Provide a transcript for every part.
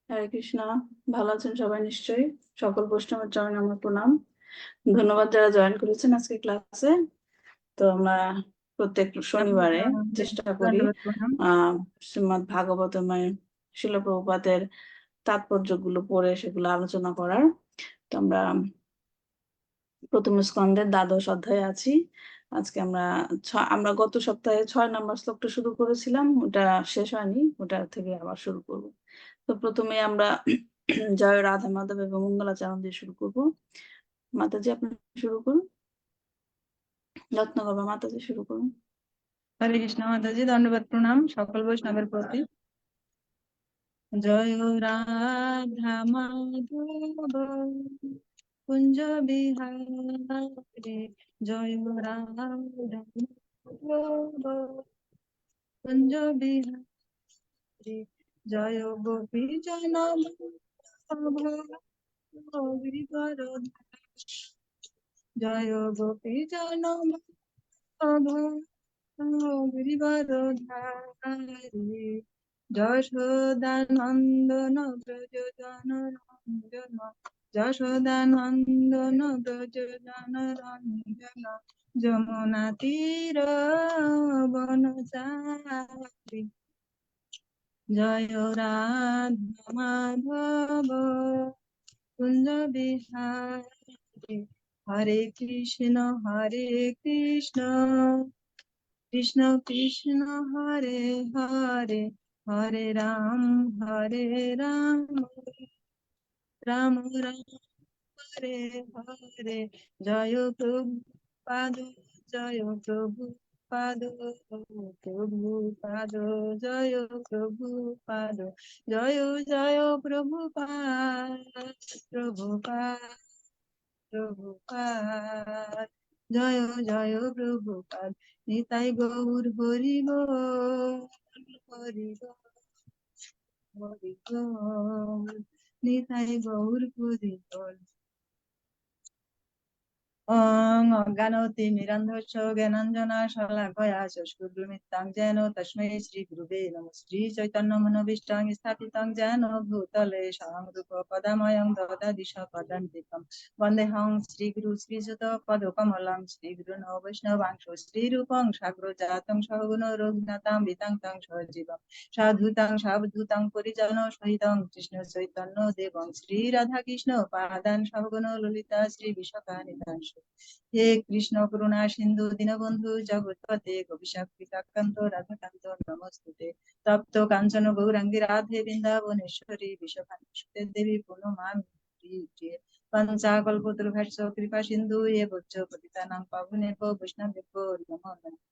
হরে কৃষ্ণ। ভালো আছেন সবাই নিশ্চয়ই। সকল বৈষ্ণবের চরণে আমার প্রণাম। ধন্যবাদ যারা জয়েন করেছেন আজকে ক্লাসে। তো আমরা প্রত্যেক শনিবারে চেষ্টা করি শ্রীমদ্ ভাগবতমে শিল প্রভুপাদের তাৎপর্যগুলো পড়ে সেগুলো আলোচনা করার। তো আমরা প্রথম স্কন্ধের দ্বাদশ অধ্যায়ে আছি। আজকে আমরা গত সপ্তাহে 6 নম্বর শ্লোকটা শুরু করেছিলাম, ওটা শেষ হয়নি, ওটা থেকে আবার শুরু করব। তো প্রথমে আমরা জয় রাধা মাধব এবং মঙ্গলাচরণ দিয়ে শুরু করব। মাতাজি আপনি শুরু করুন। যত্ন করবো, মাতাজি শুরু করুন। হরে কৃষ্ণ। মাতাজি দণ্ডবত প্রণাম সকল বৈষ্ণবের প্রতি। জয় রাধা মাধব কুঞ্জ বিহারে, জয় রাধা মাধব কুঞ্জ বিহারে, জয় গোপী জন জয় গোপী জন গিরিবরধারী, যশোদানন্দন ব্রজ জনরঞ্জন, যশোদানন্দন ব্রজ জনরঞ্জন, যমুনা তীর বনচারী, জয় রাধা মাধব কুঞ্জ বিহারী, হরে কৃষ্ণ কৃষ্ণ কৃষ্ণ হরে হরে, হরে রাম রাম রাম হরে হরে, জয় প্রভুপাদ জয় প্রভুপাদ, জয় প্রভুপাদ, জয় জয় প্রভুপাদ, জয় জয় প্রভুপাদ, নিতাই গৌর হরি হরি নিতাই গৌর হরি। অজ্ঞানতিমিরান্ধস্য জ্ঞানাঞ্জনা শলাকয়া চক্ষুর্মিলিতাং যেন তস্मै শ্রী গুরুবে নমঃ। শ্রী চৈতন্য মনোভীষ্টং স্থাপিতং যেন ভূতলে স্বয়ং রূপ পদময়ং দদাতি স্বপদান্তিকং। বন্দেহং শ্রীগুরু শ্রীযুত পদকমলং, শ্রীগুরুণ বৈষ্ণবাংশ শ্রীরূপং সাগ্রজাতং সহগুণ রঘুনাথাং বিতাং সজীবং সাধুতাং সাবধূতাং পরিজন সহিতং কৃষ্ণ চৈতন্য দেবং শ্রীরাধা কৃষ্ণ পাদান সহগুণ ললিতা শ্রী বিশাখানিধাংশ। হে কৃষ্ণ করুণা সিন্ধু দীনবন্ধু জগৎপতে গোপীশাক্তাকান্ত রাধাকান্ত নমস্তুতে। তপ্ত কাঞ্চন গৌরাঙ্গী রাধে বৃন্দাবনেশ্বরী বিশ্বভানুসুতে দেবী প্রণমামি প্রিয়ে। পঞ্চাকল্পতরুভ্যশ্চ কৃপা সিন্ধু এবচ পতিতানাং পাবনেভ্যো বৈষ্ণবেভ্যো নমো নমঃ।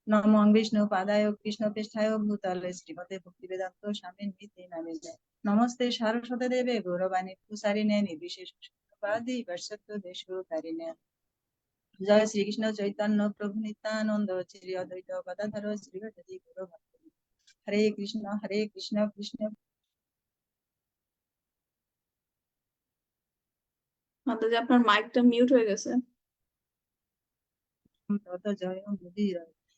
নমো বিষ্ণু পাদায় কৃষ্ণ পৃষ্ঠায় ভূতলে শ্রীমতে ভক্তিবেদান্ত স্বামিন্বিতে নামিনে। নমস্তে সারস্বতে দেবে গৌরবাণী প্রসারিণে নির্বিশেষ শূন্যবাদী বর্ষত্ব দেশোধারিণে। জয় শ্রীকৃষ্ণ চৈতন্য প্রভু নিত্যানন্দ শ্রী অদ্বৈত গদাধর শ্রীহরি গৌর ভক্ত। হরে কৃষ্ণ কৃষ্ণ মাতাজি আপনার মাইকটা মিউট হয়ে গেছে। জয় মুদির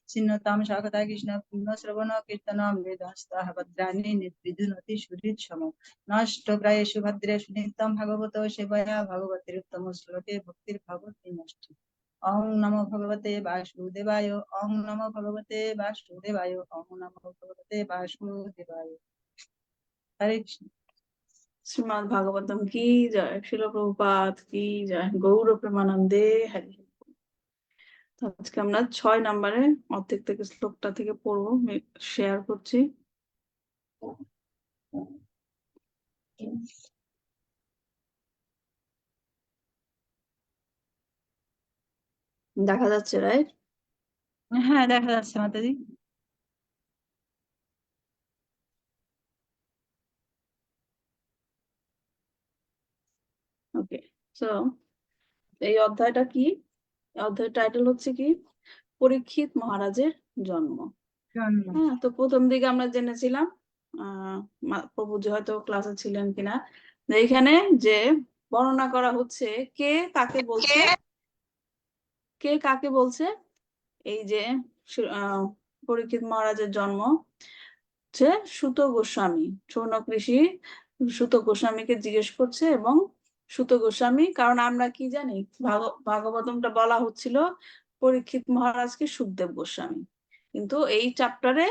ছিন্নতাম স্বাগতা কৃষ্ণ পূর্ণ শ্রবণ কীর্তন বেদস্তাহ ভদ্রাণি নির্বিধুনতি সুহৃৎ সম। নষ্ট প্রায়েষু ভদ্রেষু নিত্যং ভাগবত সেবয়া ভগবতের উত্তম শ্লোকে ভক্তির ভগবতী নষ্টি। ওং নমো ভগবতে বাসুদেবায়, ওং নমো ভগবতে বাসুদেবায়, ওং নমো ভগবতে বাসুদেবায়। হরে কৃষ্ণ। শ্রীমদ্ ভাগবতম কি জয়, শিল প্রভুপাদ কি জয়, গৌর প্রেমানন্দে হরি। আজকে আমরা 6 নম্বরে অর্ধেক থেকে শ্লোকটা থেকে পড়বো, শেয়ার করছি। দেখা যাচ্ছে রাইট? হ্যাঁ দেখা যাচ্ছে মাতাজি। ওকে, সো এই অধ্যায়টা কি? অধ্যায়ের টাইটেল হচ্ছে কি? পরীক্ষিত মহারাজের জন্ম। হ্যাঁ, তো প্রথম দিকে আমরা জেনেছিলাম, প্রভুজি হয়তো ক্লাসে ছিলেন কিনা, এইখানে যে বর্ণনা করা হচ্ছে কে কাকে বলছে। এই যে পরীক্ষিত মহারাজের জন্ম হচ্ছে সুত গোস্বামী, শৌনক ঋষি সুত গোস্বামীকে জিজ্ঞেস করছে, এবং সুত গোস্বামী, কারণ আমরা কি জানি ভাগবতমটা বলা হচ্ছিল পরীক্ষিত মহারাজকে সুখদেব গোস্বামী, কিন্তু এই চ্যাপ্টারে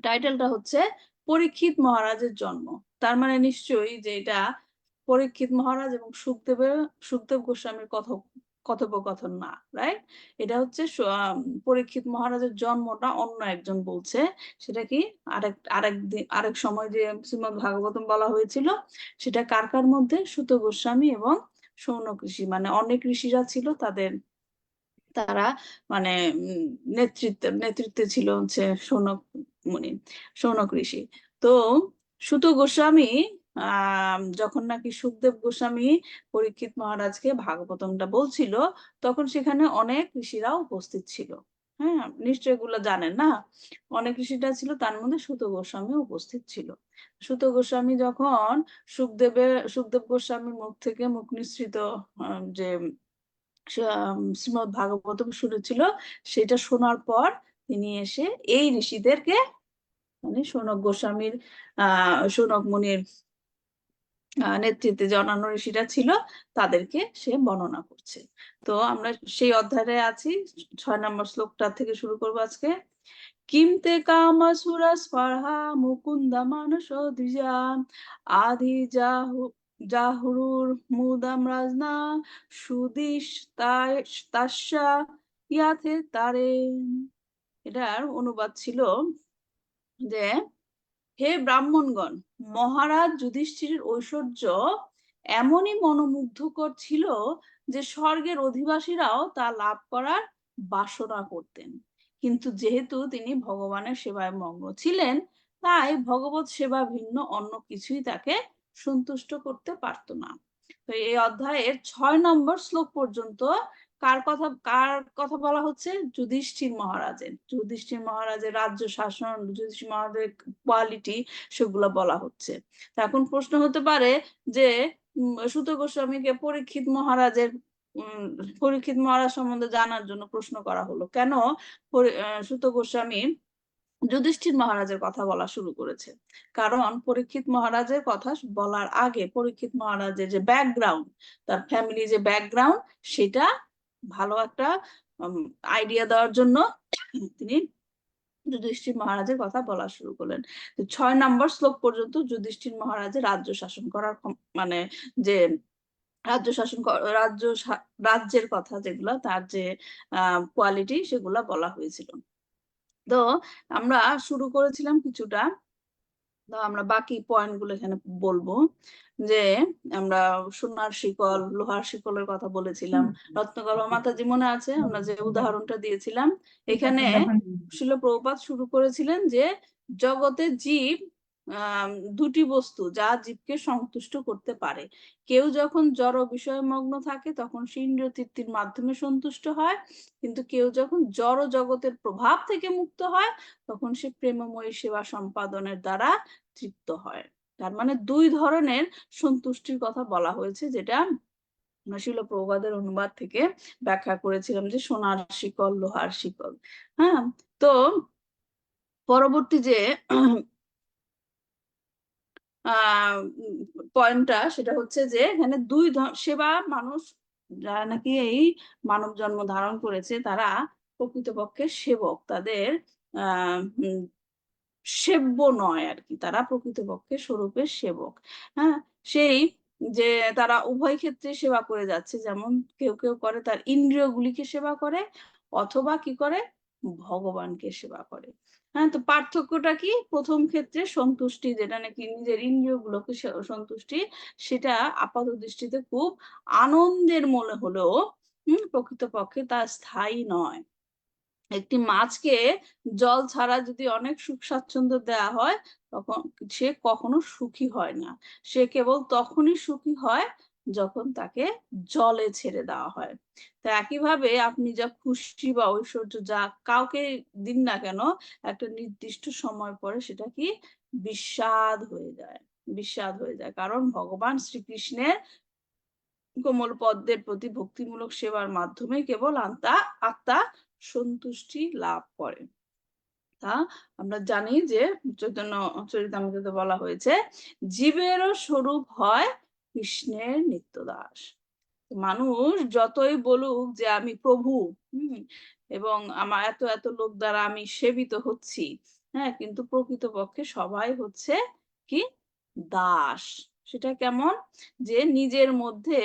টাইটেলটা হচ্ছে পরীক্ষিত মহারাজের জন্ম। তার মানে নিশ্চয়ই যে এটা পরীক্ষিত মহারাজ এবং সুখদেব গোস্বামীর কথোপকথন না, রাইট? এটা হচ্ছে পরীক্ষিত মহারাজের জন্মটা অন্য একজন বলছে। সেটা কি আরেক সময় যে শ্রীমদ ভাগবতম বলা হয়েছিল, সেটা কার কার মধ্যে? সুত গোস্বামী এবং শৌনক ঋষি, মানে অনেক ঋষিরা ছিল, তারা মানে নেতৃত্বে ছিল হচ্ছে শৌনক ঋষি। তো সুত গোস্বামী যখন নাকি সুখদেব গোস্বামী পরীক্ষিত মহারাজকে ভাগবতমটা বলছিল, তখন সেখানে অনেক ঋষিরাও উপস্থিত ছিল। হ্যাঁ, নিশ্চয় এগুলো জানেন না? অনেক ঋষিরা ছিল, তার মধ্যে সুত গোস্বামী উপস্থিত ছিল। সুত গোস্বামী যখন সুখদেব গোস্বামীর মুখ থেকে মুখ নিঃসৃত যে শ্রীমদ ভাগবতম শুনেছিল, সেটা শোনার পর তিনি এসে এই ঋষিদেরকে, মানে শৌনক মুনির নেতৃত্বে যে অন্যান্য ঋষিরা ছিল, তাদেরকে সে বর্ণনা করছে। তো আমরা সেই অধ্যায়ে আছি, 6 নম্বর শ্লোকটা থেকে শুরু করবো আজকে। কিমতে কামাসুরা স্পর্হা মুকুন্দ মানস দ্বিজা আধি জাহুরুর মুদাম রাজনা সুদিশ তাস্যা ইয়াথে তারে। এটার অনুবাদ ছিল যে, হে ব্রাহ্মণগণ, মহারাজ যুধিষ্ঠিরের ঐশ্বর্য এমনই মনোমুগ্ধকর ছিল যে স্বর্গের অধিবাসীরাও তা লাভ করার বাসনা করতেন। কিন্তু যেহেতু তিনি ভগবানের সেবায় মগ্ন ছিলেন, তাই ভগবত সেবা ভিন্ন অন্য কিছুই তাকে সন্তুষ্ট করতে পারত না। তো এই অধ্যায়ের 6 নম্বর শ্লোক পর্যন্ত কার কথা বলা হচ্ছে? যুধিষ্ঠির মহারাজের রাজ্য শাসন, যুধিষ্ঠির মহারাজের কোয়ালিটি, সেগুলো বলা হচ্ছে। এখন প্রশ্ন হতে পারে যে সুত গোস্বামীকে পরীক্ষিত মহারাজ সম্বন্ধে জানার জন্য প্রশ্ন করা হলো, কেন সুত গোস্বামী যুধিষ্ঠির মহারাজের কথা বলা শুরু করেছে? কারণ পরীক্ষিত মহারাজের কথা বলার আগে পরীক্ষিত মহারাজের যে ব্যাকগ্রাউন্ড, তার ফ্যামিলি যে ব্যাকগ্রাউন্ড, সেটা ভালো একটা আইডিয়া দেওয়ার জন্য তিনি যুধিষ্ঠির মহারাজের কথা বলা শুরু করলেন। 6 নম্বর শ্লোক পর্যন্ত যুধিষ্ঠির মহারাজের রাজ্য শাসন করার মানে যে রাজ্যের কথা, যেগুলো তার যে কোয়ালিটি, সেগুলা বলা হয়েছিল। তো আমরা শুরু করেছিলাম কিছুটা, তো আমরা বাকি পয়েন্ট গুলো এখানে বলবো। যে আমরা সোনার শিকল, লোহার শিকলের কথা বলেছিলাম। রত্নগর্ভা মাতাজি মনে আছে আমরা যে উদাহরণটা দিয়েছিলাম? এখানে শিল প্রভুপাদ শুরু করেছিলেন যে জগতে জীব দুটি বস্তু যা জীবকে সন্তুষ্ট করতে পারে। কেউ যখন জড় বিষয়ে মগ্ন থাকে তখন সে ইন্দ্রিয় তৃপ্তির মাধ্যমে সন্তুষ্ট হয়, কিন্তু কেউ যখন জড় জগতের প্রভাব থেকে মুক্ত হয় তখন সে প্রেমময়ী সেবা সম্পাদনের দ্বারা তৃপ্ত হয়। তার মানে 2 ধরনের সন্তুষ্টির কথা বলা হয়েছে, যেটা শিল প্রভুপাদের অনুবাদ থেকে ব্যাখ্যা করেছিলাম, যে সোনার শিকল, লোহার শিকল। হ্যাঁ, তো পরবর্তী যে পয়েন্টটা, সেটা হচ্ছে যে এখানে 2 সেবা মানুষ যারা নাকি এই মানব জন্ম ধারণ করেছে, তারা প্রকৃতপক্ষে সেবক, তাদের সেব্য নয় আর কি, তারা প্রকৃতপক্ষে স্বরূপের সেবক। হ্যাঁ, সেই যে তারা উভয় ক্ষেত্রে সেবা করে যাচ্ছে, যেমন কেউ কেউ করে তার ইন্দ্রিয়গুলিকে সেবা করে, অথবা কি করে? ভগবানকে সেবা করে। হ্যাঁ, তো পার্থক্যটা কি? প্রথম ক্ষেত্রে সন্তুষ্টি, যেটা নাকি নিজের ইন্দ্রিয়গুলোকে সন্তুষ্টি, সেটা আপাত দৃষ্টিতে খুব আনন্দের মনে হলেও প্রকৃতপক্ষে তা স্থায়ী নয়। একটি মাছকে জল ছাড়া যদি অনেক সুখ স্বাচ্ছন্দ্য দেওয়া হয়, তখন সে কখনো সুখী হয় না। সে কেবল তখনই সুখী হয় যখন তাকে জলে ছেড়ে দেওয়া হয়। তো একইভাবে আপনি যা খুশি বা ঐশ্বর্য যা কাউকে দিন না কেন, একটা নির্দিষ্ট সময় পরে সেটা কি বিস্বাদ হয়ে যায়। কারণ ভগবান শ্রীকৃষ্ণের কোমল পদ্মের প্রতি ভক্তিমূলক সেবার মাধ্যমে কেবল আত্মা সন্তুষ্টি লাভ করে। কথা আমরা জানি যে চৈতন্য চরিতামৃতে বলা হয়েছে, জীবেরও স্বরূপ হয় কৃষ্ণের নিত্যদাস। মানুষ যতই বলুক যে আমি প্রভু, এবং আমার এত এত লোক দ্বারা আমি সেবিত হচ্ছি, হ্যাঁ, কিন্তু প্রকৃতপক্ষে সবাই হচ্ছে কি দাস। সেটা কেমন? যে নিজের মধ্যে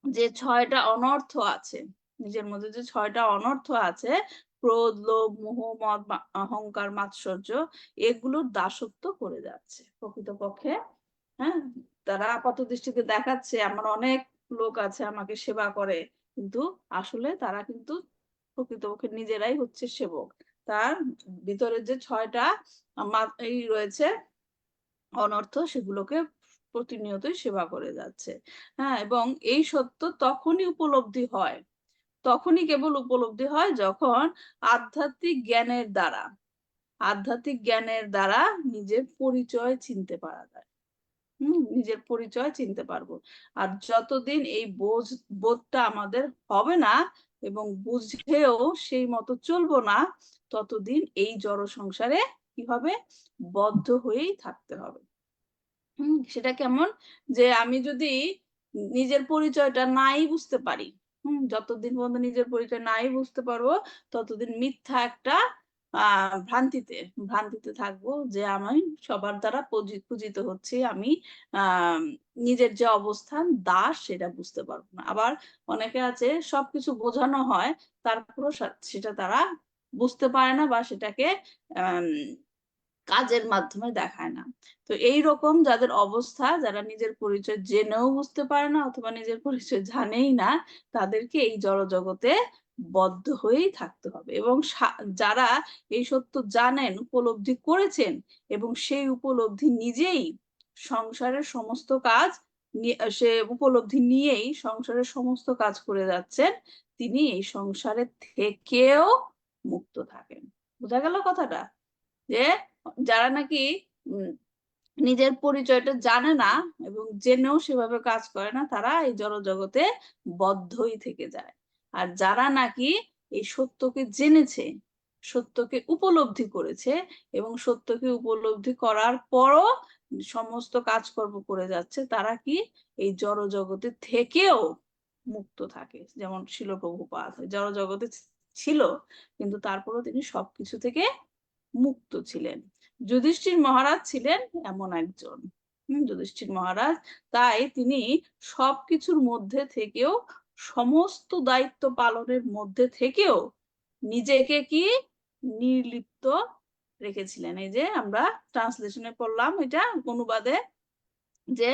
যে 6টা অনর্থ আছে, নিজের মধ্যে যে 6টা অনর্থ আছে, ক্রোধ, লোভ, মোহ, মদ, অহংকার, মাৎসর্য, এগুলোর দাসত্ব করে যাচ্ছে প্রকৃতপক্ষে। হ্যাঁ, তারা আপাত দৃষ্টিতে দেখাচ্ছে আমার অনেক লোক আছে আমাকে সেবা করে, কিন্তু আসলে তারা কিন্তু প্রকৃতপক্ষে নিজেরাই হচ্ছে সেবক। তার ভিতরে যে 6টা এই রয়েছে অনর্থ, সেগুলোকে প্রতিনিয়তই সেবা করে যাচ্ছে। হ্যাঁ, এবং এই সত্য তখনই উপলব্ধি হয়, তখনই কেবল উপলব্ধি হয় যখন আধ্যাত্মিক জ্ঞানের দ্বারা, আধ্যাত্মিক জ্ঞানের দ্বারা নিজের পরিচয় চিনতে পারা যায়। নিজের পরিচয় চিনতে পারবো। আর যতদিন এই বোধটা আমাদের হবে না এবং বুঝেও সেই মতো চলবো না, ততদিন এই জড় সংসারে কি হবে? বদ্ধ হয়েই থাকতে হবে। সেটা কেমন? যে আমি যদি নিজের পরিচয়টা নাই বুঝতে পারি, যতদিন পর্যন্ত নিজের পরিচয় নাই বুঝতে পারবো, ততদিন মিথ্যা একটা ভ্রান্তিতে ভ্রান্তিতে থাকবো যে আমি সবার দ্বারা পূজিত হচ্ছি, আমি নিজের যে অবস্থান দাস সেটা বুঝতে পারবো না। আবার অনেকে আছে সবকিছু বোঝানো হয়, তারপরও সেটা তারা বুঝতে পারে না বা সেটাকে কাজের মাধ্যমে দেখায় না। তো এই রকম যাদের অবস্থা, যারা নিজের পরিচয় জেনেও বুঝতে পারে না অথবা নিজের পরিচয় জানেই না, তাদেরকে এই জড়জগতে বদ্ধ হয়েই থাকতে হবে। এবং যারা এই সত্য জানেন, উপলব্ধি করেছেন, এবং সেই উপলব্ধি নিজেই সংসারের সমস্ত কাজ, সে উপলব্ধি নিয়েই সংসারের সমস্ত কাজ করে যাচ্ছেন, তিনি এই সংসারে থেকেও মুক্ত থাকেন। বোঝা গেল কথাটা? যে যারা নাকি নিজের পরিচয়টা জানে না এবং জেনেও সেভাবে কাজ করে না, তারা এই জড়জগতে বদ্ধই থেকে যায়। আর যারা নাকি এই সত্যকে জেনেছে, সত্যকে উপলব্ধি করেছে এবং সত্যকে উপলব্ধি করার পরও সমস্ত কাজকর্ম করে যাচ্ছে, তারা কি এই জড়জগতে থেকেও মুক্ত থাকে। যেমন শিল প্রভুপাদ জড়জগতে ছিল, কিন্তু তারপরও তিনি সবকিছু থেকে মুক্ত ছিলেন। যুধিষ্ঠির মহারাজ ছিলেন এমন একজন। যুধিষ্ঠির মহারাজ, তাই তিনি সবকিছুর মধ্যে থেকেও, সমস্ত দায়িত্ব পালনের মধ্যে থেকেও নিজেকে কি নির্লিপ্ত রেখেছিলেন। এই যে আমরা ট্রান্সলেশনে পড়লাম, এটা অনুবাদে, যে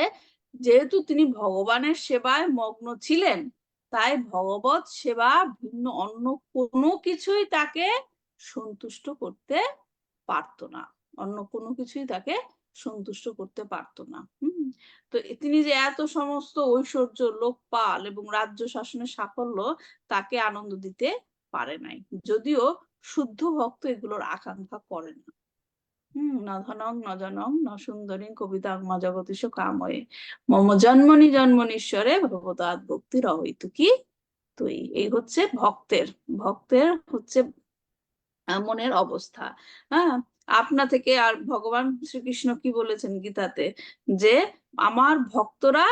যেহেতু তিনি ভগবানের সেবায় মগ্ন ছিলেন, তাই ভগবত সেবা ভিন্ন অন্য কোনো কিছুই তাকে সন্তুষ্ট করতে পারতো না, অন্য কোনো কিছুই তাকে সন্তুষ্ট করতে পারতো না। তো তিনি যে এত সমস্ত ঐশ্বর্য, লোকপাল এবং রাজ্য শাসনের সাফল্য তাকে আনন্দ দিতে পারে নাই, যদিও শুদ্ধ ভক্ত এগুলোর আকাঙ্ক্ষা করে না। ন ধনং ন জনং ন সুন্দরী কবিতা জগদীশ কাময়ে মম জন্মনি জন্মনীশ্বরে ভগবতাৎ ভক্তির অহৈতুকী তুই। এই হচ্ছে ভক্তের ভক্তের হচ্ছে মনের অবস্থা। হ্যাঁ, আপনা থেকে। আর ভগবান শ্রীকৃষ্ণ কি বলেছেন গীতাতে? যে আমার ভক্তরা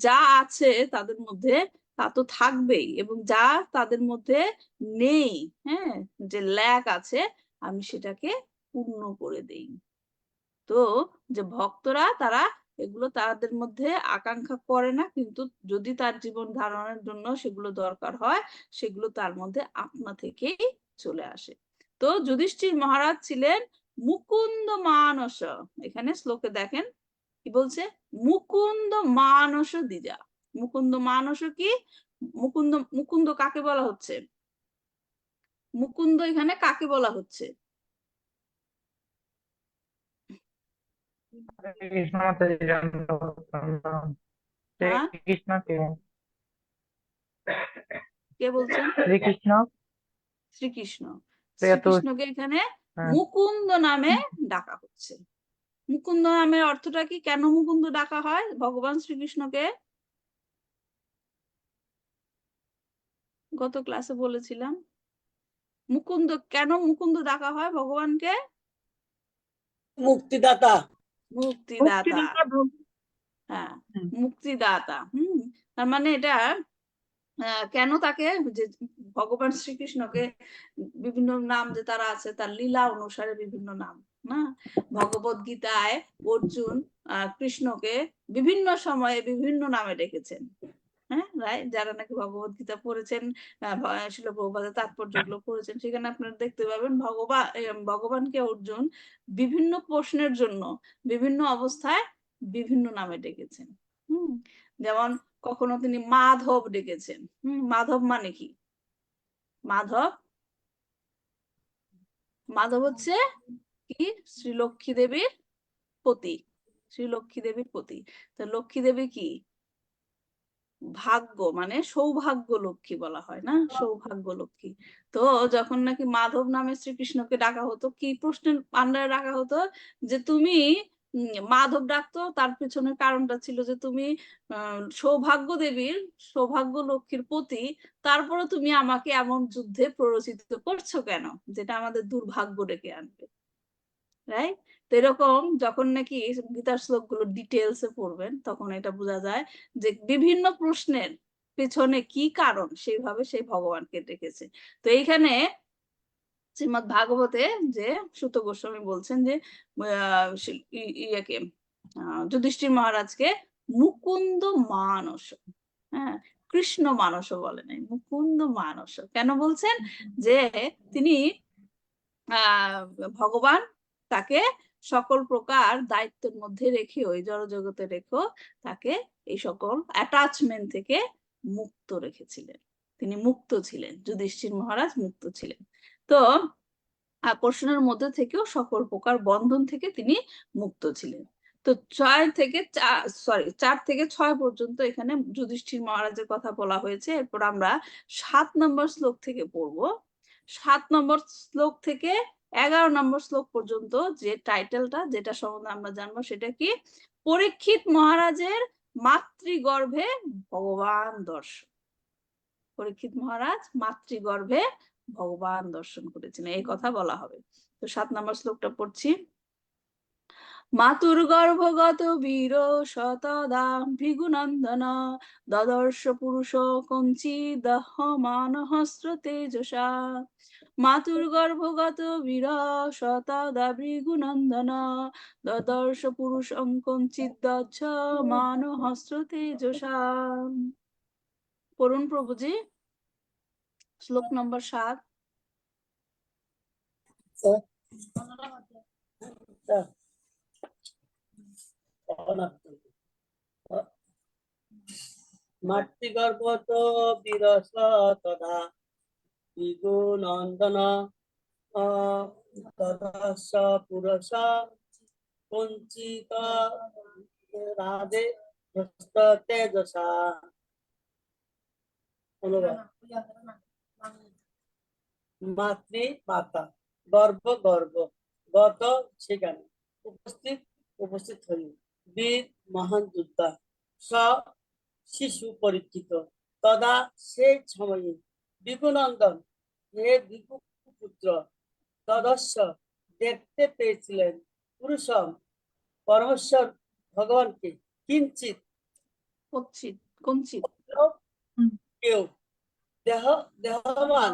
যা আছে তাদের মধ্যে তা তো থাকবেই, এবং যা তাদের মধ্যে নেই, হ্যাঁ, যে ল্যাক আছে, আমি সেটাকে পূর্ণ করে দেই। তো যে ভক্তরা, তারা এগুলো তাদের মধ্যে আকাঙ্ক্ষা করে না, কিন্তু যদি তার জীবন ধারণের জন্য সেগুলো দরকার হয়, সেগুলো তার মধ্যে আপনা থেকেই চলে আসে। তো যুধিষ্ঠির মহারাজ ছিলেন মুকুন্দ মানস। এখানে শ্লোকে দেখেন কি বলছে, মুকুন্দ মানস দ্বিজা। মুকুন্দ মানস কি? মুকুন্দ, মুকুন্দ কাকে বলা হচ্ছে? মুকুন্দ এখানে কাকে বলা হচ্ছে? কৃষ্ণ মাতাজি হ্যাঁ, শ্রীকৃষ্ণ কে? কে বলছেন? শ্রীকৃষ্ণ। শ্রীকৃষ্ণ। তো শ্রীকৃষ্ণকে এখানে মুকুন্দ নামে ডাকা হচ্ছে। মুকুন্দ নামের অর্থটা কি? কেন মুকুন্দ ডাকা হয় ভগবান শ্রীকৃষ্ণকে? গত ক্লাসে বলেছিলাম, মুকুন্দ, কেন মুকুন্দ ডাকা হয় ভগবানকে? মুক্তিদাতা। মুক্তিদাতা। মুক্তিদাতা হ্যাঁ, হুম। মুক্তিদাতা। তার মানে এটা কেন তাকে, যে ভগবান শ্রীকৃষ্ণকে বিভিন্ন নাম যে তারা আছে, তার লীলা অনুসারে বিভিন্ন নাম না। ভগবত গীতায় অর্জুন কৃষ্ণকে বিভিন্ন সময়ে বিভিন্ন নামে ডেকেছেন। হ্যাঁ, রাইট। যারা নাকি ভগবত গীতা পড়েছেন, শিল প্রভুপাদের তাৎপর্যগুলো পড়েছেন, সেখানে আপনারা দেখতে পাবেন ভগবানকে অর্জুন বিভিন্ন প্রশ্নের জন্য বিভিন্ন অবস্থায় বিভিন্ন নামে ডেকেছেন। যেমন কখনো তিনি মাধব ডেকেছেন। মাধব মানে কি? মাধব, মাধব হচ্ছে কি? শ্রী লক্ষ্মী দেবীর পতি। শ্রী লক্ষ্মী দেবীর পতি। তো লক্ষ্মী দেবী কি? ভাগ্য, মানে সৌভাগ্য লক্ষ্মী বলা হয় না, সৌভাগ্য লক্ষ্মী। তো যখন নাকি মাধব নামে শ্রীকৃষ্ণকে ডাকা হতো, কি প্রশ্নের আন্ডারে ডাকা হতো? যে তুমি, মাধব ডাকতো, তার পিছনের কারণটা ছিল যে তুমি সৌভাগ্য দেবীর, সৌভাগ্য লক্ষ্মীর পতি, তারপরে তুমি আমাকে এমন যুদ্ধে প্ররোচিত করছো কেন, যেটা আমাদের দুর্ভাগ্য ডেকে আনবে। রাইট? তো এরকম যখন নাকি গীতার শ্লোকগুলো ডিটেলসে পড়বেন, তখন এটা বোঝা যায় যে বিভিন্ন প্রশ্নের পেছনে কি কারণ, সেইভাবে সেই ভগবানকে ডেকেছে। তো এইখানে শ্রীমদ ভাগবতে যে সুত গোস্বামী বলছেন যে ইয়েকে, যুধিষ্ঠির মহারাজকে মুকুন্দ মানস, হ্যাঁ, কৃষ্ণ মানস বলে নাই, মুকুন্দ মানস কেন বলছেন? যে তিনি ভগবান তাকে সকল প্রকার দায়িত্বের মধ্যে রেখে, ওই জড়জগতে রেখো, তাকে এই সকল অ্যাটাচমেন্ট থেকে মুক্ত রেখেছিলেন। তিনি মুক্ত ছিলেন, যুধিষ্ঠির মহারাজ মুক্ত ছিলেন। তো আকর্ষণের মধ্যে থেকেও সকল প্রকার বন্ধন থেকে তিনি মুক্ত ছিলেন। তো 4 থেকে 6 পর্যন্ত এখানে যুধিষ্ঠির মহারাজের কথা বলা হয়েছে। এরপর আমরা 7 নম্বর শ্লোক থেকে পড়বো। 7 নম্বর শ্লোক থেকে 11 নম্বর শ্লোক পর্যন্ত যে টাইটেলটা, যেটা সম্বন্ধে আমরা জানবো, সেটা কি? পরীক্ষিত মহারাজের মাতৃগর্ভে ভগবান দর্শন। পরীক্ষিত মহারাজ মাতৃগর্ভে ভগবান দর্শন করেছেন, এই কথা বলা হবে। তো 7 নম্বর শ্লোকটা পড়ছি। মাতুর গর্ভগত বীর শতদা ভৃগুনন্দন দদর্শ পুরুষ কঞ্চি দহমান হস্র তেজসা। মাতুর গর্ভগত বীর শতদা ভৃগুনন্দন দদর্শ পুরুষ কঞ্চিত দহমান হস্র তেজসা। পড়ুন প্রভুজি শ্লোক নম্বর 7। মাতৃগর্ভত বিরস তথা বিগুনন্দন তদস্য পুরস কঞ্চিত রাধে তেজসা। মাতৃ মাতা, গর্ভ গর্ভ, গত সেখানে, উপস্থিত উপস্থিত হই, বীর মহান যোদ্ধা, স শিশু পরীক্ষিত, তদা সেই সময়ে, বিগুনন্দন হে বিকু পুত্র, তদস্য দেখতে পেয়েছিলেন, পুরুষম পরমেশ্বর ভগবানকে, কিঞ্চিত কঞ্চিত কেউ দেহমান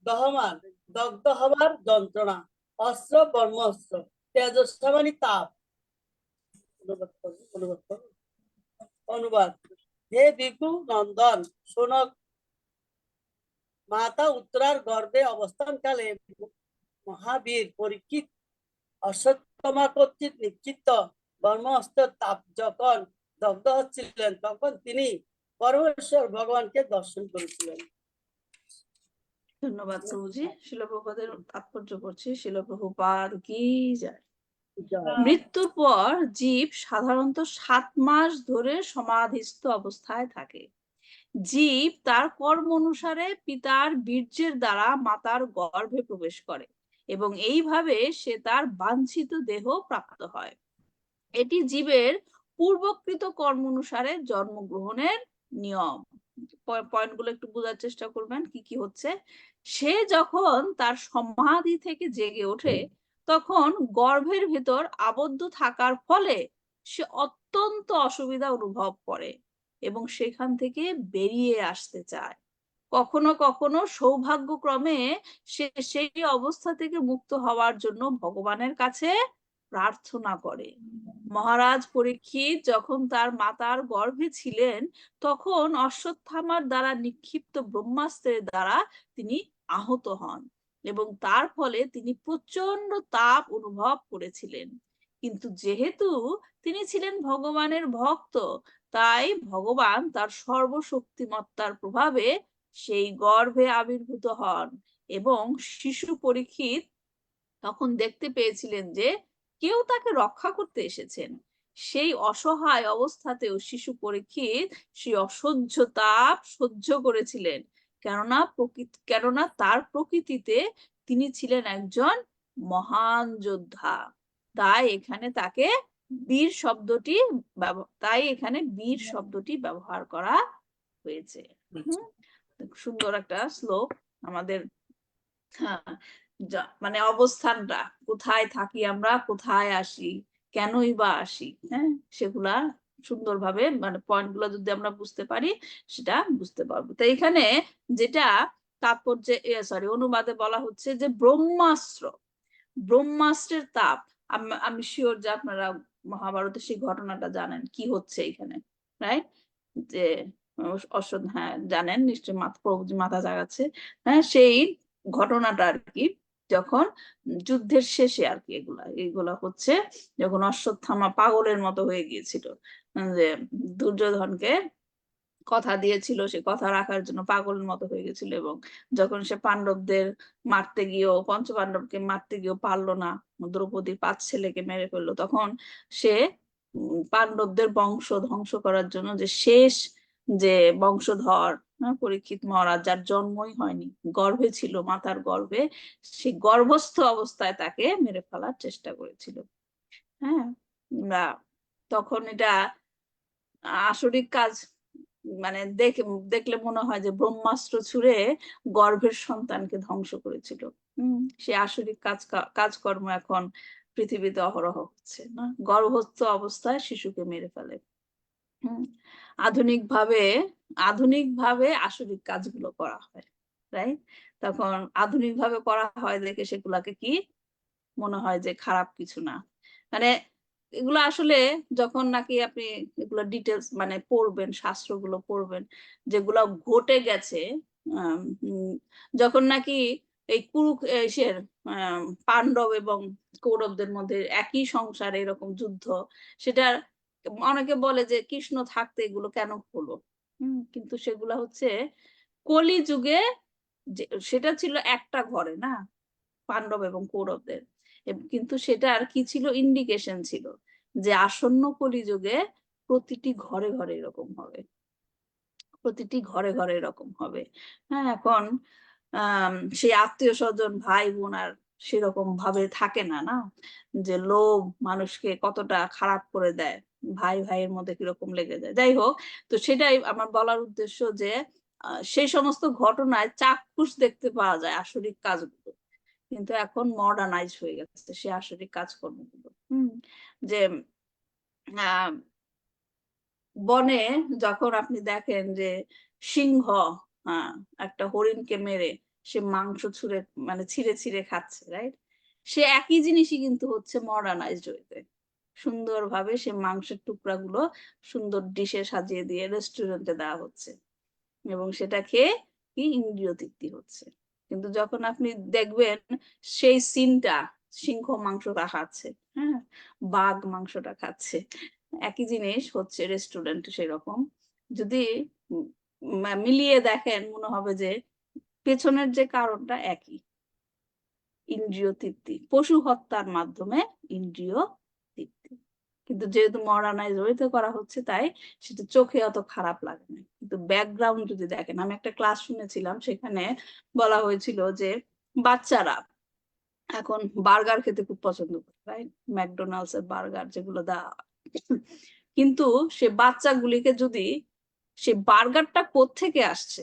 দহমান দগ্ধ হবার যন্ত্রণা, অস্ত্র ব্রহ্মাস্ত্র, তেজস্বামানী তাপ। অনুবাদ। হে বিভু নন্দন, শোনক, মাতা উত্তরার গর্ভে অবস্থানকালে মহাবীর পরীক্ষিত অশ্বত্থমা কর্তৃক নিক্ষিপ্ত ব্রহ্মাস্ত্র তাপ যখন দগ্ধ হচ্ছিলেন, তখন তিনি পরমেশ্বর ভগবানকে দর্শন করেছিলেন। ধন্যবাদ প্রভুজি। শিল প্রভুপাদের তাৎপর্য করছি। শিল প্রভুপাদ কি যায়। মৃত্যুর পর জীব সাধারণত 7 মাস ধরে সমাধিস্থ অবস্থায় থাকে। জীব তার কর্ম অনুসারে পিতার বীর্যের দ্বারা মাতার গর্ভে প্রবেশ করে এবং এইভাবে সে তার বাঞ্ছিত দেহ প্রাপ্ত হয়। এটি জীবের পূর্বকৃত কর্ম অনুসারে জন্মগ্রহণের নিয়ম। পয়েন্টগুলো একটু বোঝার চেষ্টা করবেন কি কি হচ্ছে। সে যখন তার সমাধি থেকে জেগে ওঠে তখন গর্ভের ভেতর আবদ্ধ থাকার ফলে সে অত্যন্ত অসুবিধা অনুভব করে এবং সেখান থেকে বেরিয়ে আসতে চায়। কখনো কখনো সৌভাগ্যক্রমে সে সেই অবস্থা থেকে মুক্ত হওয়ার জন্য ভগবানের কাছে প্রার্থনা করে। মহারাজ পরীক্ষিত যখন তার মাতার গর্ভে ছিলেন তখন অশ্বত্থামার দ্বারা নিক্ষিপ্ত ব্রহ্মাস্ত্রের দ্বারা তিনি আহত হন এবং তার ফলে তিনি প্রচন্ড তাপ অনুভব করেছিলেন। কিন্তু যেহেতু তিনি ছিলেন ভগবানের ভক্ত, তাই ভগবান তার সর্বশক্তিমত্তার প্রভাবে সেই গর্ভে আবির্ভূত হন এবং শিশু পরীক্ষিত তখন দেখতে পেয়েছিলেন যে কেউ তাকে রক্ষা করতে এসেছেন। সেই অসহায় অবস্থাতেও শিশু পরীক্ষিত সেই অসহ্য তাপ সহ্য করেছিলেন, কেননা তার প্রকৃতিতে তিনি ছিলেন একজন মহান যোদ্ধা। তাই এখানে তাকে বীর শব্দটি ব্যবহার করা হয়েছে। সুন্দর একটা শ্লোক আমাদের। হ্যাঁ, মানে অবস্থানটা কোথায় থাকি আমরা, কোথায় আসি, কেনই বা আসি, হ্যাঁ, সেগুলা সুন্দরভাবে মানে পয়েন্ট গুলো যদি আমরা বুঝতে পারি সেটা বুঝতে পারবো। তো এখানে যেটা তাৎপর্যে অনুবাদে বলা হচ্ছে যে ব্রহ্মাস্ত্রের তাপ। আমি শিওর যে আপনারা মহাভারতের সেই ঘটনাটা জানেন কি হচ্ছে এখানে, রাইট? যে হ্যাঁ জানেন নিশ্চয়ই, মাথা জাগাচ্ছে। হ্যাঁ, সেই ঘটনাটা আর কি যখন যুদ্ধের শেষে আর কি এগুলা হচ্ছে, যখন অশ্বত্থামা পাগলের মতো হয়ে গিয়েছিল, যে দুর্যোধনকে কথা দিয়েছিল, সে কথা রাখার জন্য পাগলের মতো হয়ে গেছিল, এবং যখন সে পাণ্ডবদের মারতে গিয়েও পঞ্চপাণ্ডবকে মারতে গিয়েও পারলো না, দ্রৌপদীর 5 ছেলেকে মেরে ফেললো, তখন সে পাণ্ডবদের বংশ ধ্বংস করার জন্য যে শেষ যে বংশধর পরীক্ষিত মহারাজ, যার জন্মই হয়নি, গর্ভে ছিল, মাতার গর্ভে, সে গর্ভস্থ অবস্থায় তাকে মেরে ফেলার চেষ্টা করেছিল। হ্যাঁ, তখন এটা আসরিক কাজ, মানে দেখলে মনে হয় যে ব্রহ্মাস্ত্র ছুঁড়ে গর্ভের সন্তানকে ধ্বংস করেছিল। সে আসরিক কাজকর্ম এখন পৃথিবীতে অহরহ হচ্ছে না, গর্ভস্থ অবস্থায় শিশুকে মেরে ফেলে। আধুনিক ভাবে আসরিক কাজগুলো করা হয়, রাইট? তখন আধুনিক ভাবে করা হয় দেখে সেগুলাকে কি মনে হয় যে খারাপ কিছু না, মানে এগুলো আসলে যখন নাকি আপনি এগুলো ডিটেলস মানে পড়বেন, শাস্ত্রগুলো পড়বেন, যেগুলো ঘটে গেছে, যখন নাকি এই কুরুক্ষেত্রের পাণ্ডব এবং কৌরবদের মধ্যে একই সংসারে এরকম যুদ্ধ, সেটা অনেকে বলে যে কৃষ্ণ থাকতে এগুলো কেন হলো। কিন্তু সেগুলা হচ্ছে কলিযুগে, সেটা ছিল একটা ঘরে না, পাণ্ডব এবং কৌরবদের, কিন্তু সেটা আর কি ছিল, ইন্ডিকেশন ছিল যে আসন্ন কলিযুগে প্রতিটি ঘরে ঘরে এরকম হবে, প্রতিটি ঘরে ঘরে এরকম হবে। হ্যাঁ, এখন সেই আত্মীয় স্বজন ভাই বোন আর সেরকম ভাবে থাকে না, না, যে লোভ মানুষকে কতটা খারাপ করে দেয়, ভাই ভাইয়ের মধ্যে কিরকম লেগে যায়। যাই হোক, তো সেটাই আমার বলার উদ্দেশ্য যে সেই সমস্ত ঘটনায় চাক্ষুষ দেখতে পাওয়া যায় আসরিক কাজগুলো, কিন্তু এখন মডার্নাইজ হয়ে গেছে সে আসরিক কাজকর্মগুলো। যে বনে যখন আপনি দেখেন যে সিংহ একটা হরিণকে মেরে সে মাংস ছুঁড়ে মানে ছিঁড়ে ছিঁড়ে খাচ্ছে, রাইট? সে একই জিনিসই কিন্তু হচ্ছে মডার্নাইজড হইতে, সুন্দরভাবে সে মাংসের টুকরাগুলো সুন্দর ডিশে সাজিয়ে দিয়ে রেস্টুরেন্টে দেওয়া হচ্ছে এবং সেটা খেয়ে কি ইন্দ্রিয় তৃপ্তি হচ্ছে। কিন্তু যখন আপনি দেখবেন সেই সিনটা, সিংহ মাংসটা খাচ্ছে, হ্যাঁ, বাঘ মাংসটা খাচ্ছে, একই জিনিস হচ্ছে রেস্টুরেন্টে, সেরকম যদি মিলিয়ে দেখেন মনে হবে যে পেছনের যে কারণটা একই, ইন্দ্রিয় তৃপ্তি, পশু হত্যার মাধ্যমে ইন্দ্রিয় তৃপ্তি। কিন্তু যেহেতু মডার্নাইজ হইতে করা হচ্ছে তাই সেটা চোখে অত খারাপ লাগে না, কিন্তু ব্যাকগ্রাউন্ড যদি দেখেন, আমি একটা ক্লাস শুনেছিলাম, সেখানে বলা হয়েছিল যে বাচ্চারা এখন বার্গার খেতে খুব পছন্দ করে, রাইট? ম্যাকডোনাল্ডস এর বার্গার যেগুলো দেওয়া, কিন্তু সে বাচ্চাগুলিকে যদি সে বার্গারটা কোত্থেকে আসছে,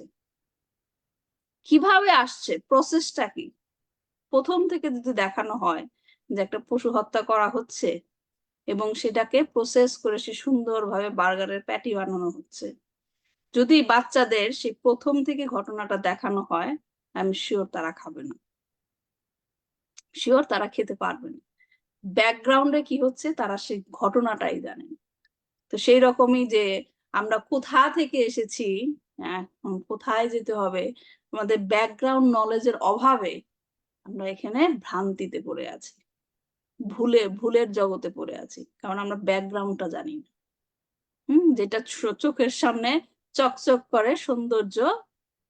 কিভাবে আসছে, প্রসেসটা কি, প্রথম থেকে যদি দেখানো হয় যে একটা পশু হত্যা করা হচ্ছে এবং সেটাকে প্রসেস করে সে সুন্দরভাবে বার্গারের প্যাটি বানানো হচ্ছে, যদি বাচ্চাদের সেই প্রথম থেকে ঘটনাটা দেখানো হয়, আমি শিওর তারা খাবে না, শিওর তারা খেতে পারবে না। ব্যাকগ্রাউন্ডে কি হচ্ছে তারা সেই ঘটনাটাই জানেন। তো সেই রকমই যে আমরা কোথা থেকে এসেছি, কোথায় যেতে হবে, আমাদের ব্যাকগ্রাউন্ড নলেজের অভাবে আমরা এখানে ভ্রান্তিতে পড়ে আছি, ভুলের জগতে পড়ে আছি, কারণ আমরা ব্যাকগ্রাউন্ডটা জানি না। যেটা চোখের সামনে চকচক করে সৌন্দর্য,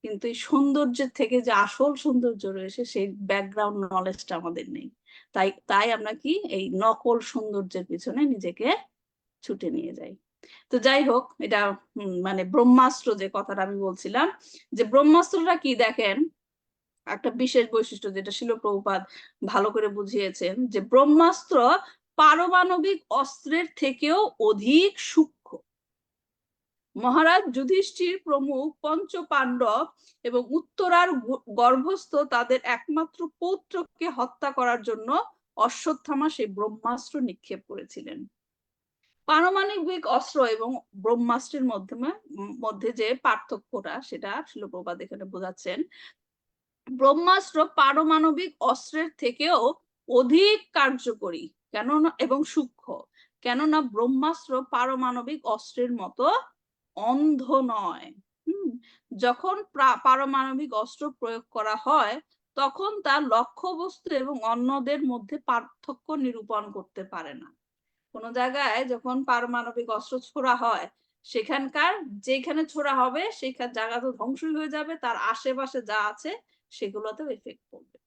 কিন্তু এই সৌন্দর্যের থেকে যে আসল সৌন্দর্য রয়েছে সেই ব্যাকগ্রাউন্ড নলেজটা আমাদের নেই। তাই আমরা কি এই নকল সৌন্দর্যের পিছনে নিজেকে ছুটে নিয়ে যাই। তো যাই হোক, এটা মানে ব্রহ্মাস্ত্র যে কথাটা আমি বলছিলাম, যে ব্রহ্মাস্ত্রটা কি দেখেন, একটা বিশেষ বৈশিষ্ট্য যেটা শিল প্রভুপাদ ভালো করে বুঝিয়েছেন, যে ব্রহ্মাস্ত্র পারমাণবিক অস্ত্রের থেকেও অধিক সূক্ষ্ম। মহারাজ যুধিষ্ঠির প্রমুখ পঞ্চ পাণ্ডব এবং উত্তরার গর্ভস্থ তাদের একমাত্র পৌত্রকে হত্যা করার জন্য অশ্বত্থামা সেই ব্রহ্মাস্ত্র নিক্ষেপ করেছিলেন। পারমাণবিক অস্ত্র এবং ব্রহ্মাস্ত্রের মধ্যে যে পার্থক্যটা, সেটা শিল প্রভুপাদ এখানে বোঝাচ্ছেন। ব্রহ্মাস্ত্র পারমাণবিক অস্ত্রের থেকেও অধিক কার্যকরী কেননা এবং সূক্ষ্ম, কেননা ব্রহ্মাস্ত্র পারমাণবিক অস্ত্রের মতো অন্ধ নয়। যখন পারমাণবিক অস্ত্র প্রয়োগ করা হয় তখন তার লক্ষ্যবস্তু এবং অন্যদের মধ্যে পার্থক্য নিরূপণ করতে পারে না। কোন জায়গায় যখন পারমাণবিক অস্ত্র ছোড়া হয়, সেখানকার যেখানে ছোড়া হবে সেখান জায়গা তো ধ্বংসই হয়ে যাবে, তার আশেপাশে যা আছে সেগুলোতেও এফেক্ট পড়বে।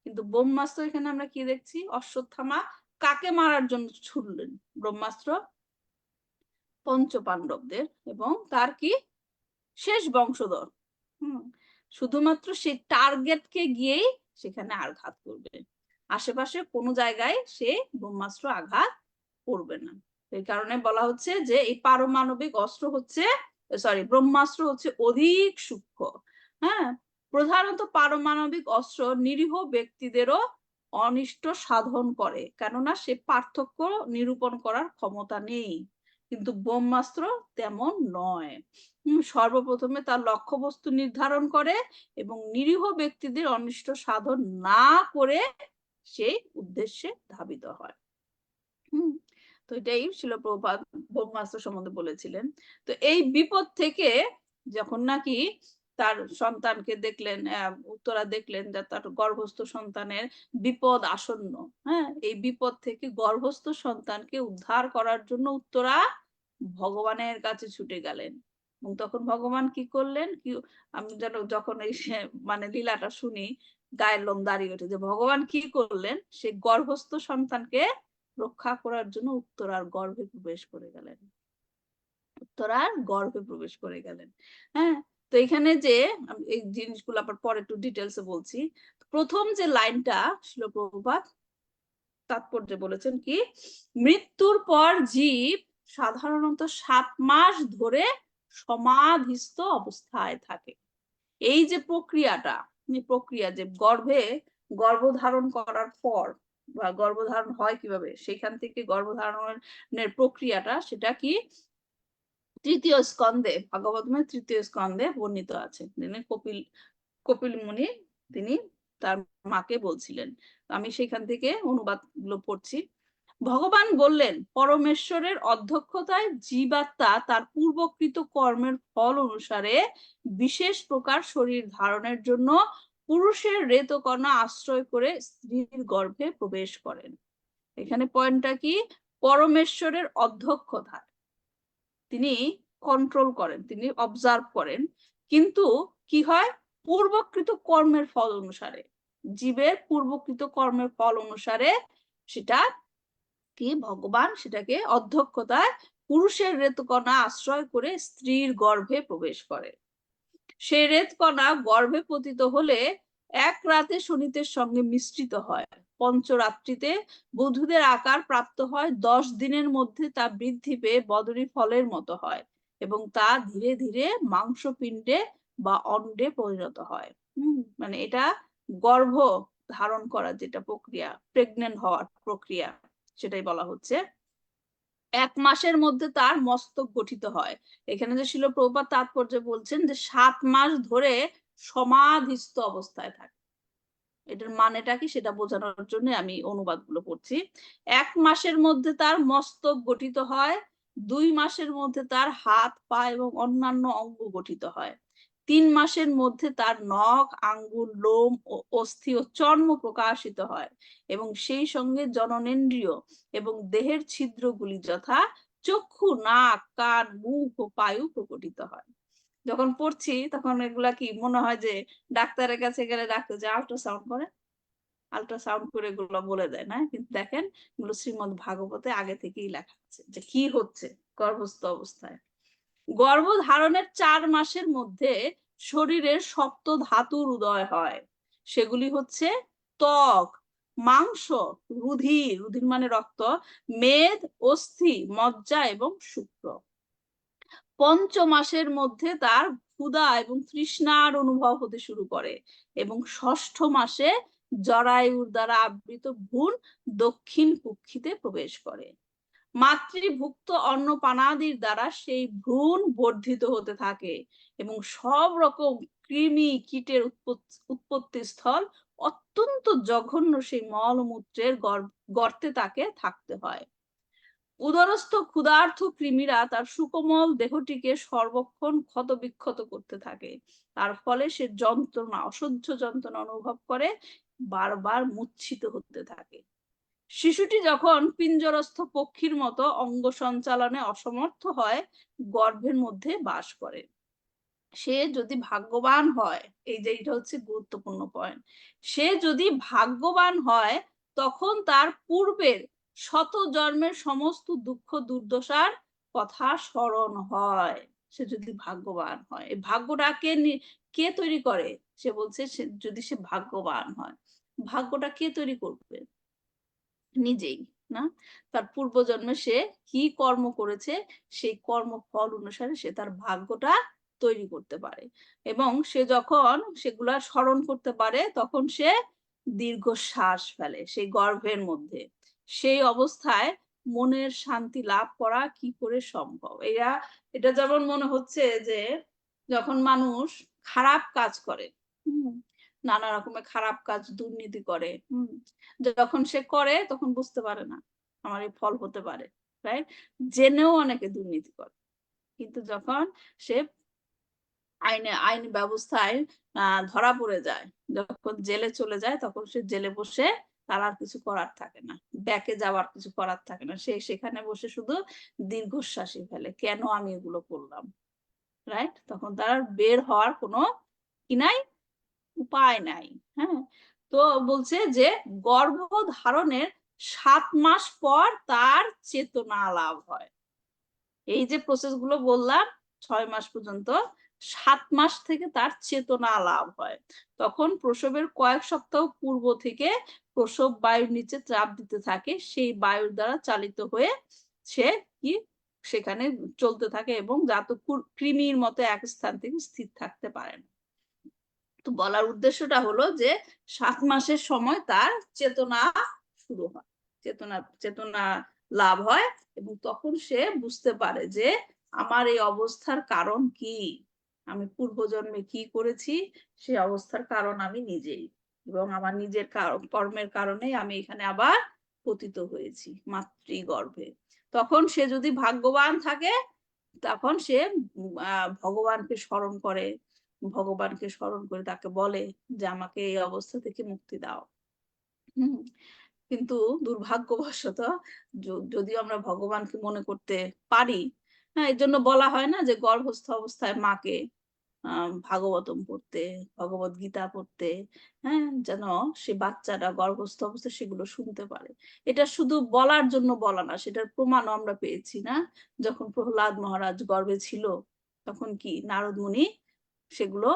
কিন্তু ব্রহ্মাস্ত্র এখানে আমরা কি দেখছি, অশ্বত্থামা কাকে মারার জন্য ছুড়লেন? ব্রহ্মাস্ত্র পঞ্চ পাণ্ডবদের এবং তার কি শেষ বংশধর। শুধুমাত্র সেই টার্গেটকে গিয়েই সেখানে আঘাত করবে, আশেপাশে কোনো জায়গায় সে ব্রহ্মাস্ত্র আঘাত করবে না। এই কারণে বলা হচ্ছে যে এই পারমাণবিক অস্ত্র হচ্ছে, ব্রহ্মাস্ত্র হচ্ছে অধিক সূক্ষ্ম। প্রধানত পারমাণবিক অস্ত্র নিরীহ ব্যক্তিদেরও অনিষ্ট সাধন করে, কেননা সে পার্থক্য নিরূপণ করার ক্ষমতা নেই। কিন্তু ব্রহ্মাস্ত্র তেমন নয়। সর্বপ্রথমে তার লক্ষ্যবস্তু নির্ধারণ করে এবং নিরীহ ব্যক্তিদের অনিষ্ট সাধন না করে সেই উদ্দেশ্যে ধাবিত হয়। তো এটাই শিল প্রভুপাদ ব্রহ্মাস্ত্র সম্বন্ধে বলেছিলেন। তো এই বিপদ থেকে যখন নাকি তার সন্তানকে দেখলেন, উত্তরা দেখলেন যে তার গর্ভস্থ সন্তানের বিপদ আসন্ন, এই বিপদ থেকে গর্ভস্থ সন্তানকে উদ্ধার করার জন্য উত্তরা ভগবানের কাছে ছুটে গেলেন। এবং তখন ভগবান কি করলেন, কি আমি যেন যখন এই মানে লীলাটা শুনি গায়ের লোম দাঁড়িয়ে ওঠে, যে ভগবান কি করলেন, সে গর্ভস্থ সন্তানকে রক্ষা করার জন্য উত্তরার গর্ভে প্রবেশ করে গেলেন, উত্তরার গর্ভে প্রবেশ করে গেলেন। তো এখানে যে এই জিনিসগুলো আবার পরে একটু ডিটেলসে বলছি। প্রথম যে লাইনটা শিল প্রভুপাদ তাৎপর্য বলেছেন কি, মৃত্যুর পর জীব সাধারণত 7 মাস ধরে সমাধিস্থ অবস্থায় থাকে। এই যে প্রক্রিয়াটা, প্রক্রিয়া যে গর্ভধারণ করার পর বা গর্ভধারণ হয় কিভাবে, সেখান থেকে গর্ভধারণের প্রক্রিয়াটা, সেটা কি তৃতীয় স্কন্ধে, ভাগবতমের তৃতীয় স্কন্ধে বর্ণিত আছে। কপিল মুনি তিনি তার মাকে বলছিলেন, আমি সেখান থেকে অনুবাদ গুলো পড়ছি। ভগবান বললেন, পরমেশ্বরের অধ্যক্ষতায় জীবাত্মা তার পূর্বকৃত কর্মের ফল অনুসারে বিশেষ প্রকার শরীর ধারণের জন্য পুরুষের রেতকণা আশ্রয় করে স্ত্রীর গর্ভে প্রবেশ করেন। এখানে পয়েন্টটা কি, পরমেশ্বরের অধ্যক্ষতায় তিনি কন্ট্রোল করেন, তিনি অবজার্ভ করেন, কিন্তু কি হয়, পূর্বকৃত কর্মের ফল অনুসারে, জীবের পূর্বকৃত কর্মের ফল অনুসারে সেটা কি, ভগবান সেটাকে অধ্যক্ষতায় পুরুষের রেতকণা আশ্রয় করে স্ত্রীর গর্ভে প্রবেশ করে। সেই রেতকণা গর্ভে পতিত হলে এক রাতে শনিতের সঙ্গে মিশ্রিত হয়, পঞ্চরাত্রিতে বধূদের আকার প্রাপ্ত হয়, 10 দিনের মধ্যে তা বৃদ্ধি পেয়ে বদরী ফলের মতো হয় এবং তা ধীরে ধীরে মাংসপিণ্ডে বা অন্ডে পরিণত হয়। মানে এটা গর্ভ ধারণ করার যেটা প্রক্রিয়া, প্রেগনেন্ট হওয়ার প্রক্রিয়া, সেটাই বলা হচ্ছে। 1 মাসের মধ্যে তার মস্তক গঠিত হয়। এখানে যে শিল প্রভুপাদ তাৎপর্য বলছেন যে 7 মাস ধরে সমাধিস্থ অবস্থায় থাকে। এটার মানেটা কি সেটা বোঝানোর জন্য আমি অনুবাদগুলো পড়ছি। 1 মাসের মধ্যে তার মস্তক গঠিত হয়, 2 মাসের মধ্যে তার হাত, পা এবং অন্যান্য অঙ্গ গঠিত হয়, 3 মাসের মধ্যে তার নখ, আঙ্গুল, লোম ও অস্থি ও চর্ম প্রকাশিত হয় এবং সেই সঙ্গে জননেন্দ্রিয় এবং দেহের ছিদ্রগুলি যথা চক্ষু, নাক, কান, মুখ ও পায়ু প্রকটিত হয়। যখন পড়ছি তখন এগুলা কি মনে হয় যে ডাক্তারের কাছে গেলে ডাক্তার যে আল্ট্রাসাউন্ড করে, আল্ট্রাসাউন্ড করে এগুলো বলে দেয় না, কিন্তু দেখেন এগুলো শ্রীমদ ভাগবতে আগে থেকেই লেখা আছে যে কি হচ্ছে গর্ভস্থ অবস্থায়। গর্ভধারণের 4 মাসের মধ্যে শরীরের সপ্ত ধাতুর উদয় হয়। সেগুলি হচ্ছে ত্বক, মাংস, রুধির, রুধির মানে রক্ত, মেদ, অস্থি, মজ্জা এবং শুক্র। 5 মাসের মধ্যে তার ক্ষুধা এবং তৃষ্ণার অনুভব হতে শুরু করে এবং 6ষ্ঠ মাসে জরায়ুর দ্বারা আবৃত ভ্রূণ দক্ষিণ কুক্ষিতে প্রবেশ করে। মাতৃভুক্ত অন্নপানাদির দ্বারা সেই ভ্রূণ বর্ধিত হতে থাকে এবং সব রকম কৃমি কীটের উৎপত্তি স্থল অত্যন্ত জঘন্য সেই মলমূত্রের গর্তে তাকে থাকতে হয়। উদরস্থ ক্ষুধার্থ কৃমিরা তার সুকোমল দেহটিকে সর্বক্ষণ ক্ষতবিক্ষত করতে থাকে। তার ফলে সে যন্ত্রণা, অসহ্য যন্ত্রণা অনুভব করে, বারবার মূর্ছিত হতে থাকে। শিশুটি যখন পিঞ্জরস্থ পক্ষীর মতো অঙ্গ সঞ্চালনে অসমর্থ হয়, গর্ভের মধ্যে বাস করে। সে যদি ভাগ্যবান হয়, এই যে এটা হচ্ছে গুরুত্বপূর্ণ পয়েন্ট, সে যদি ভাগ্যবান হয় তখন তার পূর্বের 100 জন্মের সমস্ত দুঃখ দুর্দশার কথা স্মরণ হয়। সে যদি ভাগ্যবান হয়, এই ভাগ্যটাকে কে তৈরি করে? সে বলছে যদি সে ভাগ্যবান হয়, ভাগ্যটা কে তৈরি করবে? নিজেই না? তার পূর্বজন্মে সে কি কর্ম করেছে সেই কর্মফল অনুসারে সে তার ভাগ্যটা তৈরি করতে পারে এবং সে যখন সেগুলা স্মরণ করতে পারে তখন সে দীর্ঘশ্বাস ফেলে সেই গর্ভের মধ্যে। সেই অবস্থায় মনের শান্তি লাভ করা কি করে সম্ভব? এটা যেমন মনে হচ্ছে যে যখন মানুষ খারাপ কাজ করে, নানা রকমের খারাপ কাজ, দুর্নীতি করে, যখন সে করে তখন বুঝতে পারে না আমার এই ফল হতে পারে, রাইট? জেনেও অনেকে দুর্নীতি করে, কিন্তু যখন সে আইন ব্যবস্থায় ধরা পড়ে যায়, যখন জেলে চলে যায়, তখন সে জেলে বসে তার আর কিছু করার থাকে না, ব্যাকে যাওয়ার কিছু করার থাকে না, সে সেখানে বসে শুধু দীর্ঘশ্বাসই ফেলে, কেন আমি এগুলো করলাম, রাইট? তখন তার বের হওয়ার কোনো কি নাই, উপায় নাই। হ্যাঁ, তো বলছে যে গর্ভধারণের 7 মাস পর তার চেতনা লাভ হয়। এই যে প্রসেস গুলো বললাম 6 মাস পর্যন্ত, 7 মাস থেকে তার চেতনা লাভ হয়। তখন প্রসবের কয়েক সপ্তাহ পূর্ব থেকে প্রসব বায়ুর নিচে চাপ দিতে থাকে, সেই বায়ুর দ্বারা চালিত হয়ে সে কি সেখানে চলতে থাকে এবং যাতে কৃমির মতো এক স্থান থেকে স্থির থাকতে পারে না। তো বলার উদ্দেশ্যটা হলো যে 7 মাসের সময় তার চেতনা শুরু হয়, চেতনা লাভ হয় এবং তখন সে বুঝতে পারে যে আমার এই অবস্থার কারণ কি, আমি পূর্বজন্মে কি করেছি, সেই অবস্থার কারণ আমি নিজেই, এবং আমার নিজের কর্মের কারণে আমি এখানে আবার পতিত হয়েছি মাতৃগর্ভে। তখন সে যদি ভাগ্যবান থাকে তখন সে ভগবানকে স্মরণ করে, ভগবানকে স্মরণ করে তাকে বলে যে আমাকে এই অবস্থা থেকে মুক্তি দাও। কিন্তু দুর্ভাগ্যবশত যদিও আমরা ভগবানকে মনে করতে পারি, হ্যাঁ, এর জন্য বলা হয় না যে গর্ভস্থ অবস্থায় মাকে ভাগবতম পড়তে, ভগবত গীতা পড়তে, হ্যাঁ, যেন সে বাচ্চারা গর্ভস্থ অবস্থায় সেগুলো শুনতে পারে। এটা শুধু বলার জন্য বলা না, সেটার প্রমাণও আমরা পেয়েছি না? যখন প্রহ্লাদ মহারাজ গর্ভে ছিল তখন কি নারদ মুনি সেগুলো